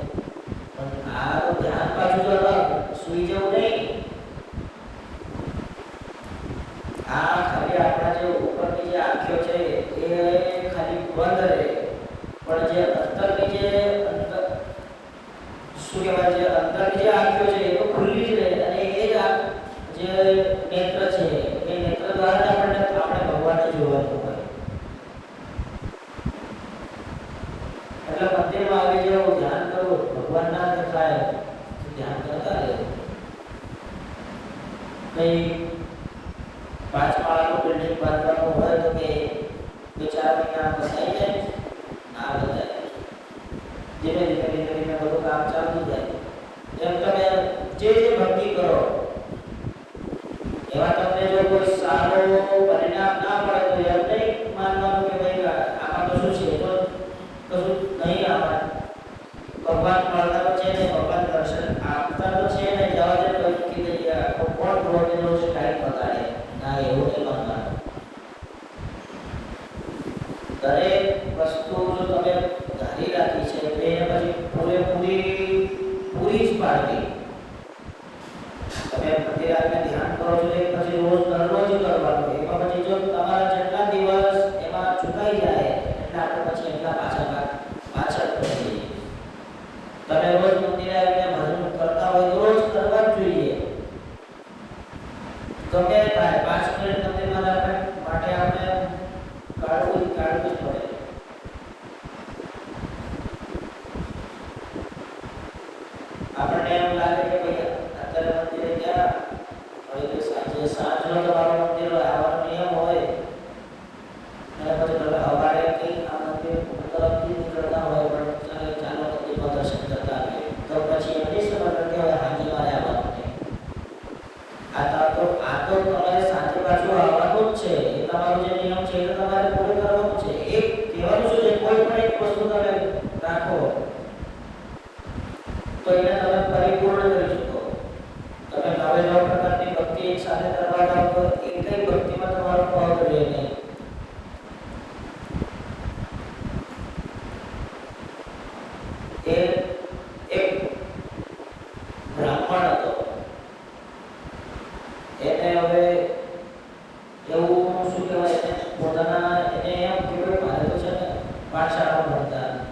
પણ આ તો ધ્યાન પાછું તો અલગ, સુઈ જવું નહીં. આ ખાલી આપણા જે ઉપરની જે આંખો છે એ ખાલી બંધ રહે, પણ જે અંતરની જે શું કહેવાય, જે અંદરની જે આંખો છે એ તો ખુલ્લી જ રહે. અને એ જ જે નેત્ર છે એ નેત્ર દ્વારા આપણે ભગવાનને જોવાનું હોય. એટલે મંદિરમાં આવી જવું, ધ્યાન કરવું, ભગવાન ના દેખાય ધ્યાન કરતા રહેવું. કઈ 5 માળાનું બિલ્ડિંગ બાંધવાનું હોય તો કે 2-4 મહિના બસાઈ જાય ના બધાય, ધીમે ધીમે બધું કામ ચાલતું જાય. એમ તમે જે ભક્તિ કરો એવા તમને જો કોઈ સારો પરિણામ ના મળે તો એમ નહીં માનવાનું કે ભાઈ આમાં તો શું છે, તો કશું નહીં. આમાં ભગવાન મળતા તો છે ને, ભગવાન દર્શન આપતા તો છે ને, જવા દે તો મૂકી દઈએ. તો કોણ રોજનો ટાઈમ બગાડે? ના, એવું નહીં માનવાનું. દરેક વસ્તુ જો તમે ધારી રાખી છે તો એને પછી પૂરી જ પાડવી. તમે પ્રતિ રાતને ધ્યાન કરો છો એ પછી રોજ દરરોજ કરવાનું. એમાં પછી જો તમારા જેટલા દિવસ એમાં ચૂકાઈ જાય એટલે આપણે પછી એટલા પાછળ પડી જઈએ. તમે રોજ મંદિરે આવીને ભજન કરતા હોય તો રોજ કરવા જ જોઈએ. ગમે થાય 5 મિનિટ મંદિરમાં માટે આપણે કાઢવું જ પડે. આપણને એમ લાગે કે ભાઈ અત્યારે મંદિરે ગયા, હવે સાંજનો તમારો મંદિર આવવાનો નિયમ હોય અને પછી તમે સવારે કઈ આ મંદિર તરફથી નીકળતા હોય પણ ચાલો મંદિરમાં દર્શન કરતા આવીએ, તો પછી એમની સમજ કે હવે સાંજે મારે આવવાનું નહીં. આ તો તમારે સાંજે પાછું આવવાનું જ છે. એ તમારો જે નિયમ છે એ તમારે પૂરો કરવાનો છે. એક કહેવાનું શું છે, કોઈ પણ એક વસ્તુ તમે રાખો તો એને તમે પરિપૂર્ણ કરી શકો. તમે નવા પ્રકારની ભક્તિ એક સાથે કરવા જાઓ તો એકઈ ભક્તિમાં તમારો પગ રહે નહીં. એક બ્રાહ્મણ હતો. એને હવે એવું શું કહેવાય, પોતાના એને એમ કહેવાય મારે તો છે ને પાઠશાળામાં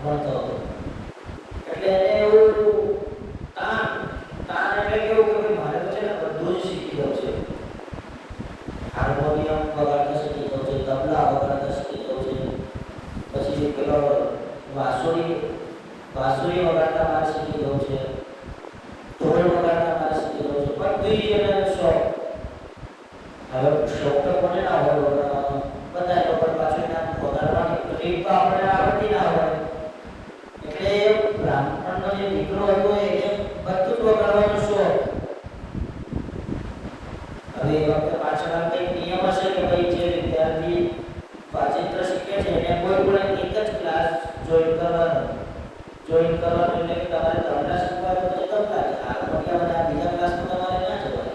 ભણતો હતો. એટલે એને એવું તાન એટલે કેવું કે મારે તો છે ને બધું જ શીખી ગયું છે. હાર્મોનિયમ વગાડતા શીખી ગયું છે, તબલા વગાડતા શીખી ગયું છે, પછી પેલો વાંસુરી વગાડતા મારે શીખી ગયું છે, ઢોલ વગાડતા મારે શીખી ગયું છે. બધું જ એને શોખ. હવે શોખ તો કોને ના હોય વગાડવાનો? બધા લોકો પાછું એના વગાડવાની રીત તો આપણે આવડતી ના હોય. એટલે બ્રાહ્મણનો જે દીકરો હતો એને બધું જ વગાડવાનો શોખ. હવે એ વખતે પાછળ કંઈક નિયમ હશે કે ભાઈ જે વિદ્યાર્થી વાજિંત્ર શીખે છે એને કોઈ પણ એક જ ક્લાસ જોઈન કરવાનો એટલે કે તમારે તબલા શીખવા તો તબલા જ, હાર્મોનિયમ અને આ બીજા ક્લાસમાં તમારે ના જવાય.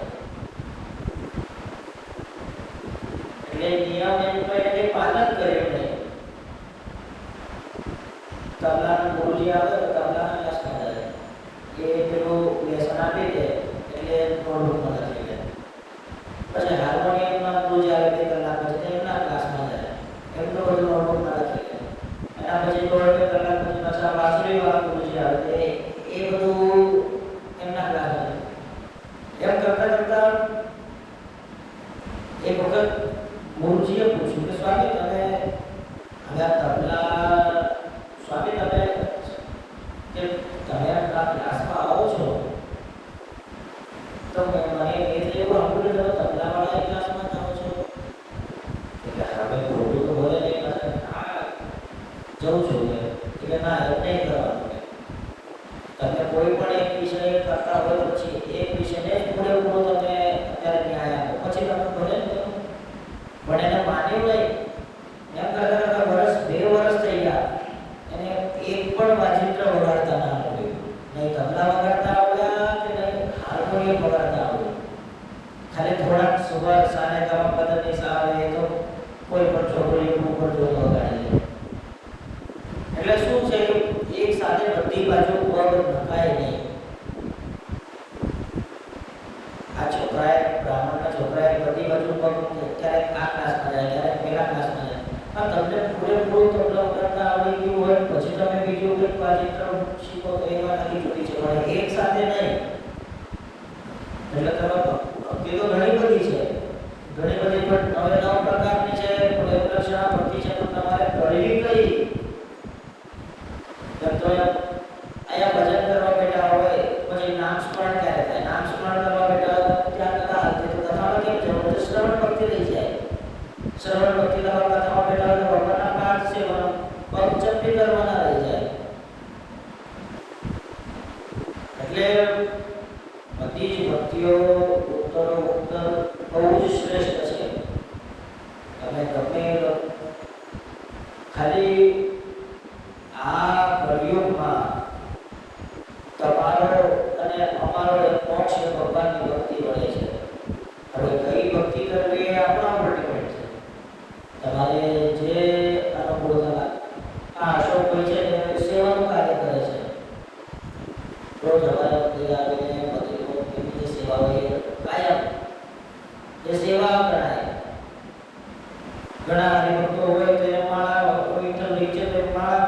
એટલે નિયમ એને પાલન કર્યું નહીં. તબલાના ગુરુજી આવે તો તબલાના ક્લાસમાં જાય, એ પેલું લેસન આપી દે એટલે નોટબુકમાં લખી લે. પછી હાર્મોનિયમના ગુરુજી આવે 2 કલાક પછી એમના ક્લાસમાં જાય, એમનું બધું નોટબુકમાં લખી લે. એના પછી 2 કલાક પછી પાછા વાંસળીવાળા ગુરુજી આવે એ બધું એમના ક્લાસમાં જાય. એમ કરતા એક વખત ગુરુજીએ પૂછ્યું કે સ્વામી તમે હવે તબલા સ્વામી તમે આ ક્લાસમાં આવો છો તો મને એ એવું સાંભળ્યું તમે તબલાવાળા ક્લાસમાં જાઓ છો. એટલે હવે ખોટું તો બોલે નહીં, જઉં છું કે ના એવું નહીં કરવાનું. તમે કોઈ પણ એક વિષય કરતા હોય પછી એક વિષયને પૂરેપૂરો તમે અત્યારે ન્યાય આપો, પછી તમે ભલે પણ એને માન્યું નહીં. એમ કરતા વર્ષ 2 વર્ષ થઈ ગયા એને એક પણ વાજિંત્ર વગાડતા ના આવડ્યું. નહીં તબલા વગાડતા આવડ્યા કે નહીં હાર્મોનિયમ વગાડતા આવડ્યું. ખાલી થોડાક સુવર સારે ગમા પદની સાવે તો કોઈ પણ છોકરી ઉપર જોતો વગાડી લે. એટલે શું છે કે એક સાથે બધી બાજુ પગ નખાય નહીં. આ છોકરાએ બ્રાહ્મણના છોકરાએ બધી બાજુ પગ ક્યારેક આ ક્લાસમાં જાય, ક્યારેક પેલા ક્લાસમાં જાય. આ તમને પૂરેપૂરું તબલા વગાડતા આવડી ગયું હોય પછી તમે બીજું કંઈક વાજિંત્ર શીખો તો એ વાત આખી જુદી છે, પણ એક સાથે નહીં. એટલે તમે ભક્તિ તો ઘણી બધી છે, પણ હવે 9 પ્રકારની છે. પ્રદક્ષિણા ભક્તિ છે તો તમારે કરવી કઈ? તો અહીંયા ભજન કરવા બેઠા હોય પછી નામ સ્મરણ ક્યારે થાય? નામ સ્મરણ કરવા બેઠા હોય ત્યાં કથા તો કથામાં કેમ જવું? શ્રવણ ભક્તિ રહી જાય. શ્રવણ ભક્તિ કરવા કથામાં બેઠા હોય તો ભગવાનના પાઠ સેવન પંચમથી કરવાના રહી જાય. એટલે બધી જ ભક્તિઓ ઉત્તર બહુ જ શ્રેષ્ઠ છે. તમે ગમે ખાલી આ કળિયુગમાં જવાય તે આવીને બધી લોકોની જે સેવા હોય એ કાયમ એ સેવા કરાય. ઘણા હરિભક્તો હોય તો એ માળા કોઈ તો નીચે તો માળા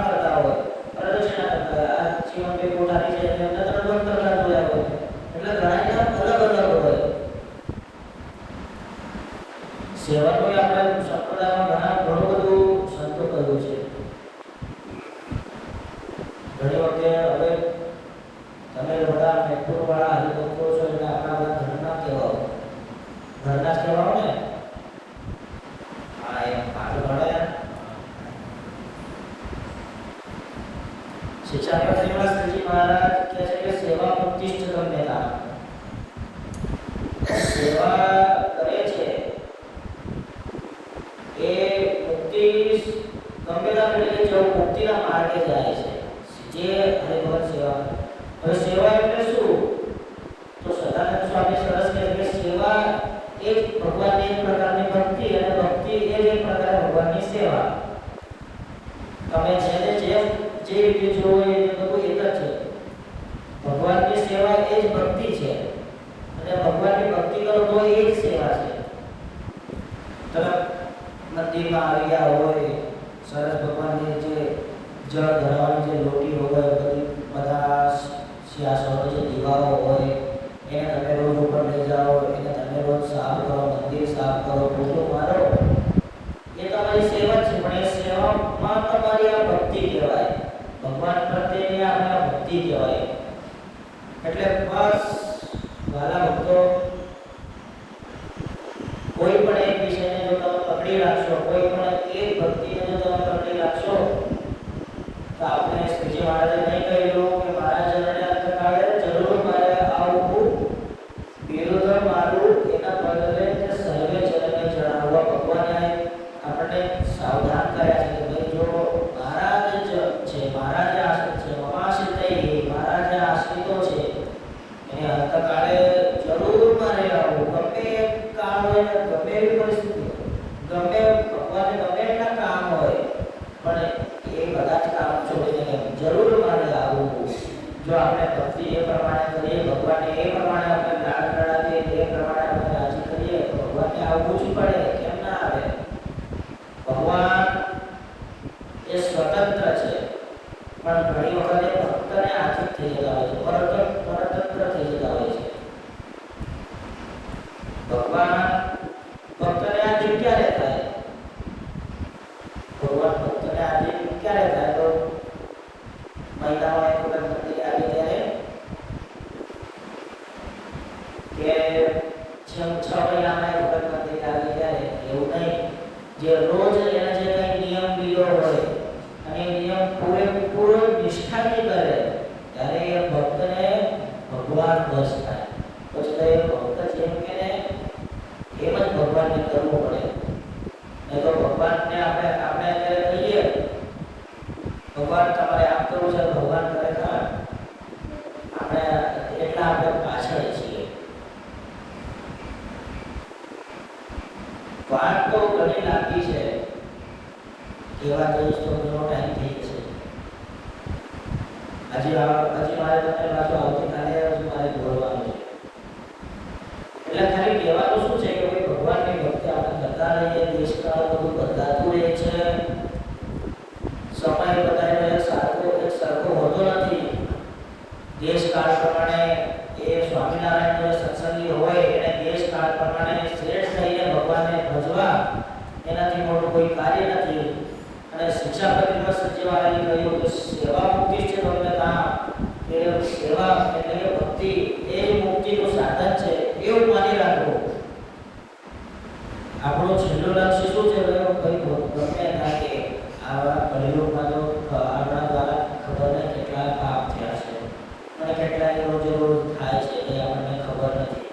કરતા હોય, પ્રદક્ષિણા કરતા હોય. આ જીવનભાઈ કોઠારી છે એમને ત્રણ કરતા જોયા હોય. એટલે ઘણા અલગ અલગ હોય. સેવાનું આપણે સંપ્રદાયમાં ઘણું બધું સંતો કર્યું છે. ઘણી વખતે હવે તમે બધા મેટ્રોવાળા હરિભક્તો છો એટલે આપણા બધા ઘરના કહેવાઓ, ઘરના જ કહેવાઓ ને. હા, એમ આગળ ભણે. શિક્ષાપતિ શ્રીજી મહારાજ કહે છે કે સેવા ઉત્તિષ્ઠ ગમ્યતા. સેવા કરે છે એ મુક્તિ ગમ્યતા એટલે જો મુક્તિના માર્ગે જાય છે જે હરિભગત સેવા. હવે સેવા એટલે શું? તો સદાનંદ સ્વામી સરસ કહે કે સેવા એ જ ભગવાનની એક પ્રકારની ભક્તિ અને ભક્તિ એ જ એક પ્રકારે ભગવાનની સેવા. તમે જેને જે રીતે જોવો એ બધું એક જ છે. ભગવાનની સેવા એ જ ભક્તિ છે અને ભગવાનની ભક્તિ કરો તો એ જ સેવા છે. તમે મંદિરમાં આવ્યા હોય, સરસ ભગવાનની જે જળ ધરાવવાની જે લોટી હોય, બધા સિયાસોનો જે દીવાઓ હોય એને તમે રોજ ઉપર લઈ જાઓ, એને તમે રોજ સાફ કરો, મંદિર સાફ કરો, પૂજો મારો, એ તમારી સેવા છે. પણ એ સેવામાં તમારી આ ભક્તિ કહેવાય. ભગવાન પ્રત્યેની આ ભક્તિ કહેવાય. એટલે બસ વાલા ભક્તો, કોઈ પણ એક વિષયને જો તમે પકડી રાખશો, કોઈ પણ એક ભક્તિને જો તમે પકડી રાખશો, તો આપણે શ્રીજી મહારાજે નહીં કહ્યું કે મારા ચરણે અંતકાળે જરૂર મારે આવવું, વિરુદ્ધ મારું એના બદલે તે સર્વે ચરણે જણાવવા. ભગવાને આપણને સાવધાન કર્યા છે કે ભાઈ જો મારા જ છે, મારા જે આશ્રિત છે, મમાશ્રિતૈ, મારા જે આશ્રિતો છે એને અંતકાળે જરૂર મારે આવવું. ગમે કામ હોય, ગમે એવી પરિસ્થિતિ, ગમે ભગવાનને ગમે એટલા કામ હોય, પણ એ બધા જ કામ છોડીને જરૂર મારે આવવું. જો આપણે ભક્તિ એ પ્રમાણે કરીએ, ભગવાનને એ પ્રમાણે આપણે લાડ લડાવીએ, એ પ્રમાણે આપણે રાજી કરીએ, તો ભગવાનને આવવું જ પડે. કેમ ના આવે? ભગવાન એ સ્વતંત્ર છે, પણ ઘણી વખત એ ભક્તને આધીન થઈ જતા હોય છે, પરતંત્ર થઈ જતા હોય છે. ભગવાન ભક્તને આધીન ક્યારે થાય? ભગવાન ભક્તને આધીન ક્યારે થાય? તો મહિનામાં એક વખત મંદિર આવી ત્યારે કે 6 મહિનામાં એક વખત મંદિર આવી ત્યારે, એવું નહીં. જે રોજ એના જે કઈ નિયમ બીજો હોય અને એ નિયમ પૂરેપૂરો નિષ્ઠાથી કરે ત્યારે એ ભક્તને ભગવાન બસ થાય. પછી તો એ ભક્ત જેમ કે ને એમ જ ભગવાનને કરવું પડે. નહીં તો ભગવાનને આપણે અત્યારે કહીએ ભગવાન તમારે આમ કરવું છે, ભગવાન કરે ખરા? આપણે પાછળ છીએ. વાત તો ઘણી લાંબી છે, કેવા જઈશ તો ઘણો ટાઈમ થઈ જશે. હજી મારે તમને પાછું આવતીકાલે મારે બોલવાનું છે. એટલે ખાલી કહેવાનું શું છે કે ભાઈ ભગવાનની ભક્તિ આપણે કરતા રહીએ. દેશકાળ બધું બદલાતું રહે છે, સમય બધાનો એક સરખો હોતો નથી. દેશકાળ પ્રમાણે એ સ્વામિનારાયણ જે સત્સંગી હોય એને દેશકાળ પ્રમાણે શ્રેષ્ઠ થઈને ભગવાનને ભજવા એનાથી મોટું કોઈ કાર્ય નથી. અને શિક્ષાપતિ સચિવાલયે કહ્યું કે સેવા મુક્તિ છે. કે સેવા એટલે કે ભક્તિ એ મુક્તિનું સાધન છે, એવું માની રાખવું. આપણું છેલ્લું લક્ષ્ય શું છે? ભાઈ ગમે થાય કે આવા કલિયુગમાં તો આપણા દ્વારા ખબર નહીં કેટલા પાપ થયા છે અને કેટલા રોજ થાય છે એ આપણને ખબર નથી.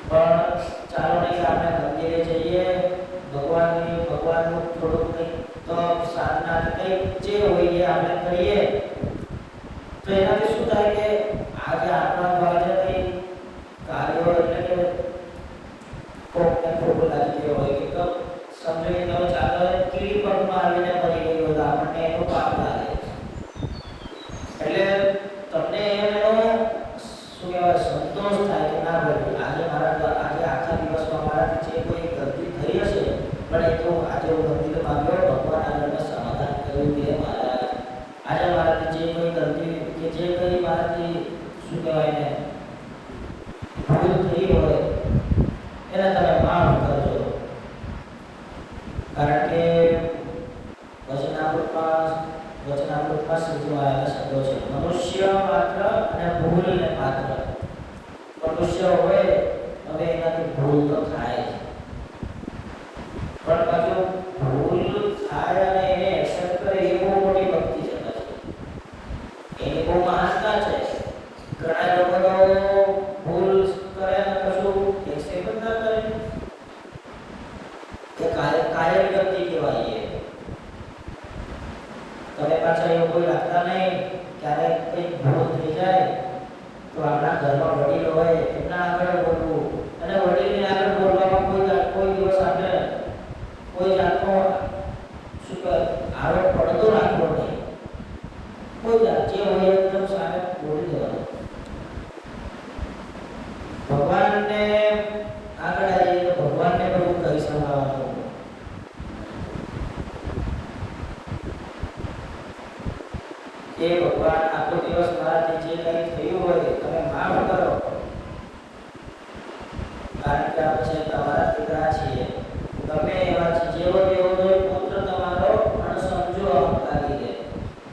પણ ચાલો નહીં આપણે મંદિરે જઈએ, ભગવાનનું થોડુંક કંઈક તો સાધના કંઈક જે હોય એ આપણે કરીએ તો એનાથી શું થાય કે આજે આપણા દ્વારા જે કંઈ કાર્યો એટલે કે કોકને ખોટું લાગી ગયો હોય કે સમજો કે તમે ચાલો કીડી પગમાં આવીને મરી ગઈ હોય તો આપણને એનું પાપ લાગે. એટલે તમે આજે મારાથી જે કોઈ ગલતી કે જે કોઈ મારાથી શું કહેવાય ને ભૂલ થઈ હોય એને તમે માફ કરજો, કારણ કે વચનામૃતમાં શ્રીજી મહારાજના શબ્દો છે, મનુષ્ય માત્ર અને ભૂલને માત્ર. મનુષ્ય હોય હવે એનાથી ભૂલ તો થાય જ, પણ પાછું ભૂલ થાય અને એને એક્સેપ્ટ કરે એ બહુ મોટી ભક્તિ છે. એની બહુ મહાનતા છે. ઘણા લોકો તો ભૂલ કરે અને કશું એક્સેપ્ટ જ ના કરે, એ કાયમ વ્યક્તિ કહેવાય. તમે પાછા એવું કોઈ રાખતા નહીં, ક્યારેક કંઈક ભૂલ થઈ જાય તો આપણા ઘરમાં વડીલ હોય એમના આગળ બોલવું, અને વડીલને આગળ બોલવામાં કોઈ દિવસ આપણે કોઈ જાતનો શું કહેવાય આરોપ પડતો રાખવો નહીં. કોઈ જાત જે હોય એકદમ સામે બોલી દેવાનું. ભગવાનને આગળ આવીએ તો ભગવાનને બધું કહી સંભળાવવાનું. એ ભગવાન આખો દિવસ મારાથી જે કંઈ થયું હોય તમે માફ કરો, કારણ કે આપણે તમારા દીકરા છીએ. તમે એવા છે જેવો તેવો પુત્ર તમારો પણ સમજો લાગી દે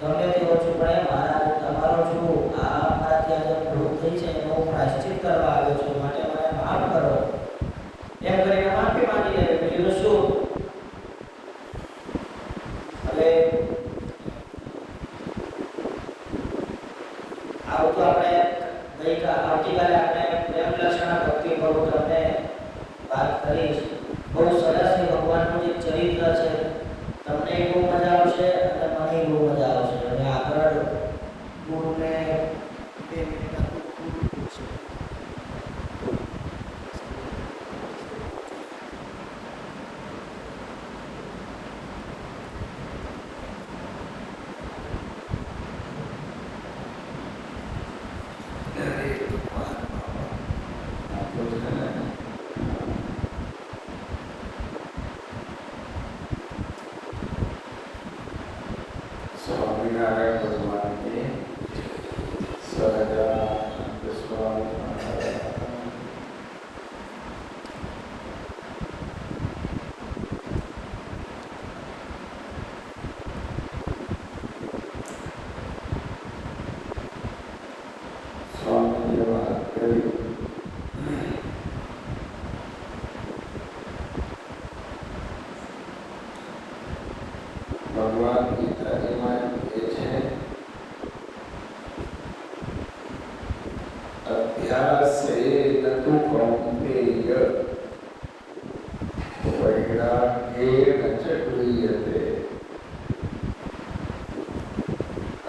ગમે તેવો છું, પણ મારા તમારો છું. આ મારાથી આજે ભૂલ થઈ છે એનો હું પ્રાયશ્ચિત કરવા આવ્યો છું, માટે મને માફ કરો એમ કરીને માફી માંગી લે. બીજું શું? હવે આવું તો આપણે આવતીકાલે આપણે પ્રેમ લક્ષણ ભક્તિ પર તમને વાત કરીશ. બહુ સરસ છે ભગવાનનું જે ચરિત્ર છે, તમને બહુ મજા આવશે અને મને બહુ મજા આવશે. અને આગળ ગુરુને 2 મિનિટ આપું છું. સ્વામિનારાયણ ભગવાનની સહજાનંદ સ્વામી મહારાજ સ્વામીએ વાત કરી. ભગવાન ગીતાજીમાં એમ કહે છે, અભ્યાસેન તુ કૌંતેય વૈરાગ્યેન ચ ક્રિયતે.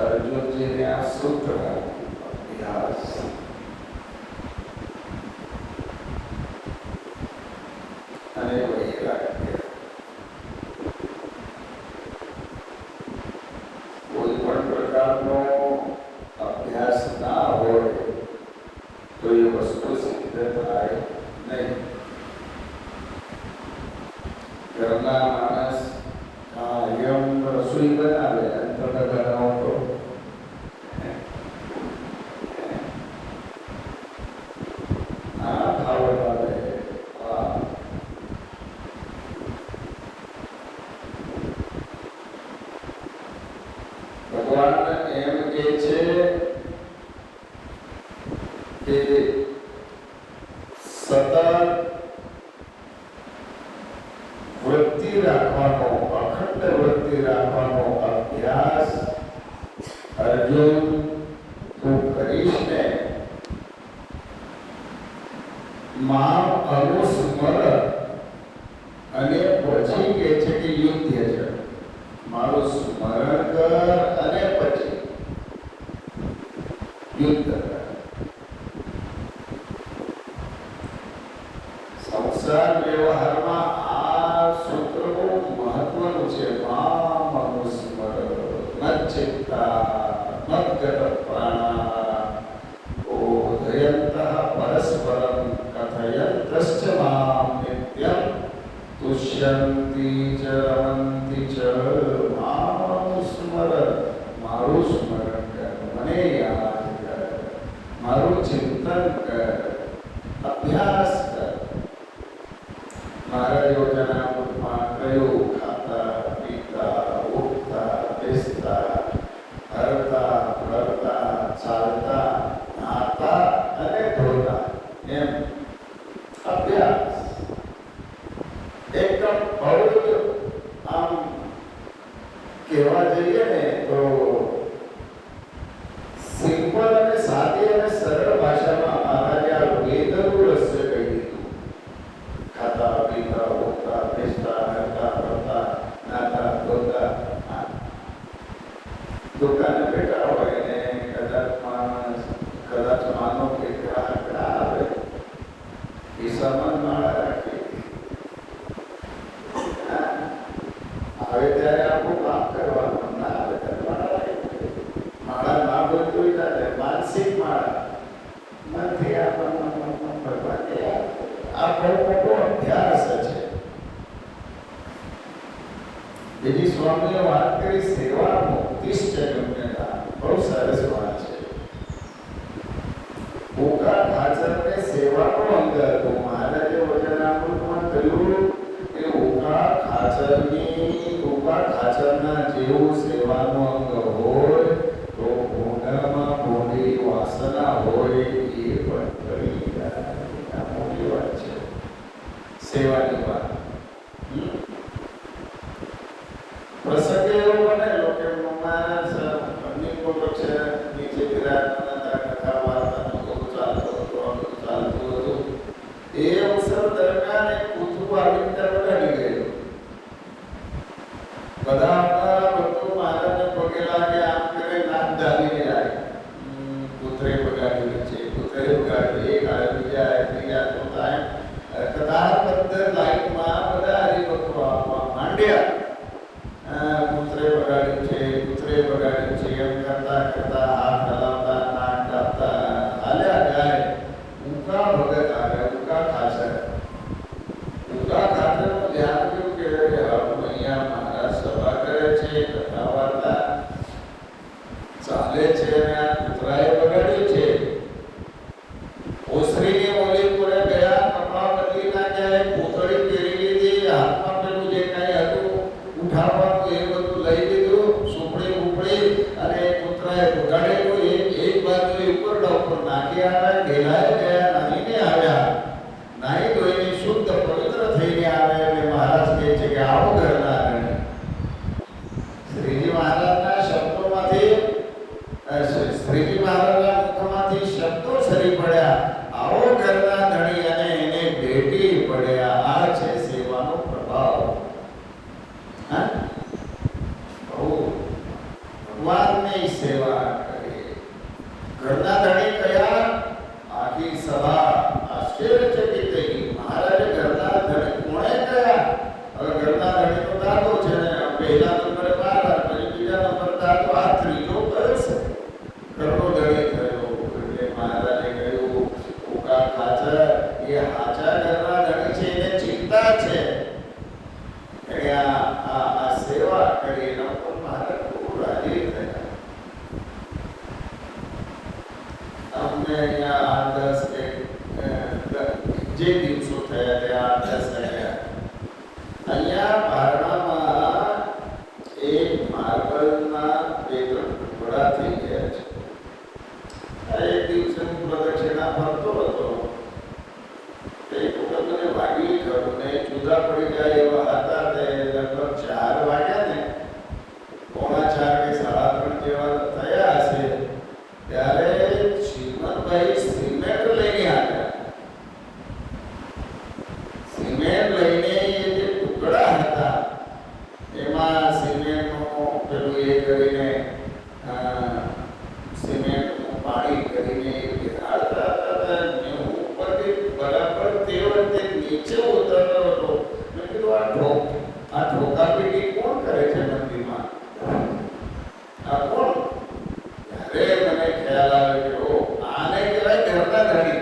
અર્જુનજીને આ સૂત્ર અભ્યાસ અને વૈરાગ્ય. કોઈ પણ પ્રકારનો અભ્યાસ ના હોય તો એ વસ્તુ સિદ્ધ થાય નહીં. ઘરના માણસ કાયમ રસોઈ બનાવે અને તમે બનાવો તો ખાવા આવે. ભગવાન એમ કહે છે કે સતત વૃત્તિ રાખવાનો, અખંડ વૃત્તિ રાખવાનો અભ્યાસ અર્જુન તું કરીશ ને. મામ અનુસ્મર અને પછી કહે છે કે યુદ્ધ છે, મારું સ્મરણ કર અને પછી યુદ્ધ કર. સંસાર વ્યવહારમાં આ સૂત્ર બહુ મહત્વનું છે. મામ અનુસ્મર નચિત્તા મદ્ગત પ્રાણા બોધયંતઃ પરસ્પરમ કથયંતશ્ચ મામ નિત્યં તુષ્યંતિ ચ રમંતિ ચ. મામ અનુસ્મર, મારું ને તો સિમ્પલ અને સાદી અને સરળ ભાષામાં મહારાજે આ વેદનું રહસ્ય કહી દીધું. ખાતા પીતા ઉઠતા બેસતા હરતા ફરતા નાતા ધોતા દુકાને બેઠા હોય ને કદાચ માનો કે ગ્રાહક આવે ખિસ્સામાં માળા રાખી આવે ત્યારે આપણું કામ કરવાનું, ના આવે ત્યારે માળા રાખી. માળા ના બોલતું ચાલે, માનસિક માળા નથી ભગવાન. આ બહુ મોટો અભ્યાસ છે. બીજી સ્વામીએ વાત કરી સેવા મુક્તિશ્ચ ગમ્યતા, બહુ સરસ વાત છે. ભૂકા ખાચરને સેવાનો અંગ હતો. મહારાજે વચનામૃતમાં કહ્યું કે ભૂકા ખાચરના જેવું સેવાનું અંગ હોય તો ભૂંડામાં ભૂંડી વાસના હોય એ પણ કરી જાય. આ મોટી વાત છે સેવાની વાત. પ્રસંગ એવો બનેલો કે મારા અગ્નિ કોટક છે નીચે વિરાજમાન હતા, કથા વાર્તાનો બધું ચાલતું હતું. એ અવસર દરમિયાન એક કૂતરું આવી ત્યાં બગાડી ગયું. બધા આવનારા ભક્તો મહારાજને પગે લાગે, આમ કરે, નાક ડાલીને જાય. કૂતરે બગાડ્યું છે, કૂતરે બગાડ્યું. એક આવે, બીજા આવે, ત્રીજા, ચોથા એમ કથા પદ્ધત લાઈનમાં બધા હરિભક્તો આવવા માંડ્યા. કૂતરે બગાડ્યું છે, કૂતરે બગાડ્યું છે એમ કરતા કરતા હાથ હલાવતા, નાક ડાબતા હાલ્યા જાય. ઊંકા ભગત આવે, ઊંકા ખાચર. ઊંકા ખાચરનું ધ્યાન થયું કે અહીંયા મહારાજ સભા કરે છે, કથા વાર્તા ચાલે છે અને આ કૂતરાએ બગાડ્યું છે. ઓસરીની ઓલી પૂરે ગયા, કપડા બદલી નાખ્યા, પૂતળી પહેરી લીધી, હાથમાં પેલું જે કાંઈ હતું ઉઠાવવાનું એ બધું લઈ લીધું, સુપડી ઉપડી અને કૂતરાએ બગાડેલું એક બાજુ ઉપરડા ઉપર નાખી આવ્યા. ઘેલાએ ગયા, નાહીને આવ્યા. નાહી ધોઈને શુદ્ધ પવિત્ર થઈને આવ્યા. એટલે મહારાજ કહે છે કે આવો ઘરના ધણી. શ્રીજી મહારાજના શબ્દોમાંથી શ્રીજી મહારાજના મુખમાંથી શબ્દો સરી પડ્યા, આવો ઘરના ધણી, અને એને ભેટી પડ્યા. આ છે સેવાનો પ્રભાવ. ભગવાનની સેવા કરી. ઘરના ધણી કયા? આખી સભા આશ્ચર્યચકિત થઈ ગઈ. મહારાજે ઘરના ધણી કોણે કયા? હવે ઘરના ધણી તો દાદો છે ને, પહેલા નંબરે મહારાજ, પછી બીજા નંબર દાદો, આ ત્રીજો કયો છે? ઘરનો ધણી થયો. એટલે મહારાજે કહ્યું ભૂકા ખાચર એ હાચા ઘરના ધણી છે, એને ચિંતા છે. એને આ સેવા કરી એના પર મહારાજ ખૂબ રાજી થયા. અમને અહીંયા 8-10 જે દિવસો થયા તે 8-10 થયા. અહીંયા પારણામાં એક માર્બલના 2-3 ટુકડા થઈ ગયા છે. એક દિવસે હું પ્રદક્ષિણા ફરતો હતો. એક વખત મને વાગી ખરું ને જુદા પડી જાય એવા હતા. તે લગભગ 4 વાગ્યા ને, 3:45 કે 3:30 જેવા થયા હશે. ત્યારે શ્રીમદભાઈ સિમેન્ટ લઈને આવ્યા. સિમેન્ટ લઈને એ જે ટુકડા હતા એમાં સિમેન્ટનું પેલું એ કરીને સિમેન્ટનું પાણી કરીને ભેળાડતા હતા. હું ઉપરથી બરાબર તે વખતે નીચે ઉતરતો હતો. મેં કીધું આ ઠોકાપીટી કોણ કરે છે મંદિરમાં? આ કોણ? ત્યારે મને ખ્યાલ આવે કે આને કહેવાય ઘરના ધણી.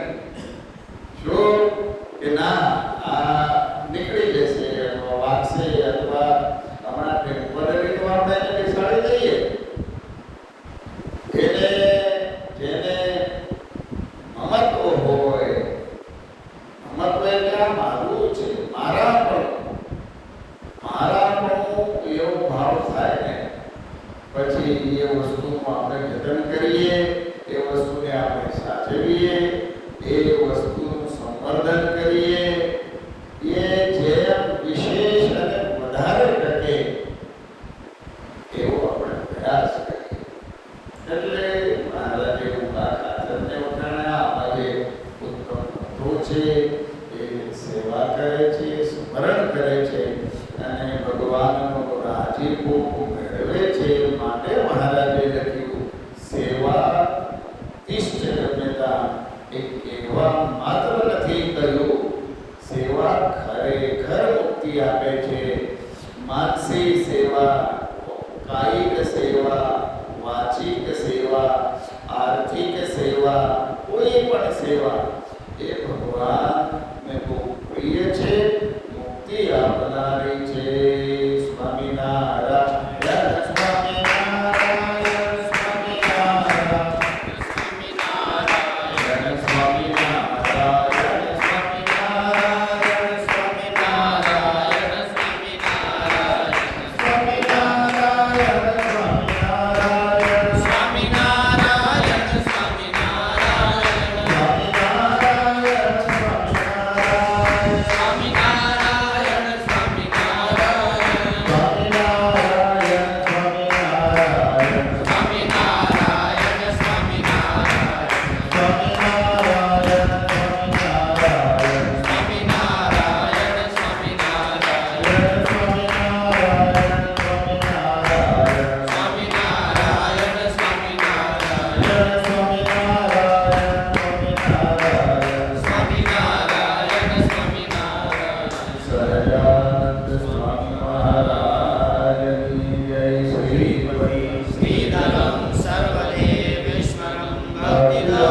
શું કે ના, આ નીકળી જશે, વાગશે, અથવા હમણાં ટેમ્પરરી તો આપણે એને બેસાડી દઈએ. જેને મમત્વ હોય, મમત્વ એટલે આ મારું છે, મારા પણ એવો ભાવ થાય ને, પછી એ વસ્તુનું આપણે જતન કરીએ, એ વસ્તુને આપણે સાચવીએ, એ વસ્તુનું સંવર્ધન કરીએ. એ જેમ વિશેષ અને વધારે ટકે એવો આપણે પ્રયાસ પ્રયાસ કરીએ. એટલે મહારાજે ઉભા ખાતરને વખાણ્યા. આમાં જે ઉત્તમ ભક્તો છે એ સેવા કરે છે, સ્મરણ કરે છે અને ભગવાનનો રાજીપો મેળવે છે. માટે મહારાજે લખ્યું સેવા તિષ્ઠ ગમ્યતા. એક કહેવા માત્ર નથી કહ્યું, સેવા ખરેખર મુક્તિ આપે છે. માનસિક સેવા, કાયિક સેવા, વાચિક સેવા, આર્થિક સેવા, કોઈ પણ સેવા એ ભગવાનને બહુ પ્રિય છે, મુક્તિ આપનારી છે. સ્વામિનારાયણ સ્વામિનારાયણ સ્વામિનારાયણ સ્વામિનારાયણ સ્વામિનારાયણ સ્વામિનારાયણ સ્વામિનારાયણ શ્રીધરમ સર્વદેવેશ્વરમ ભક્તિદા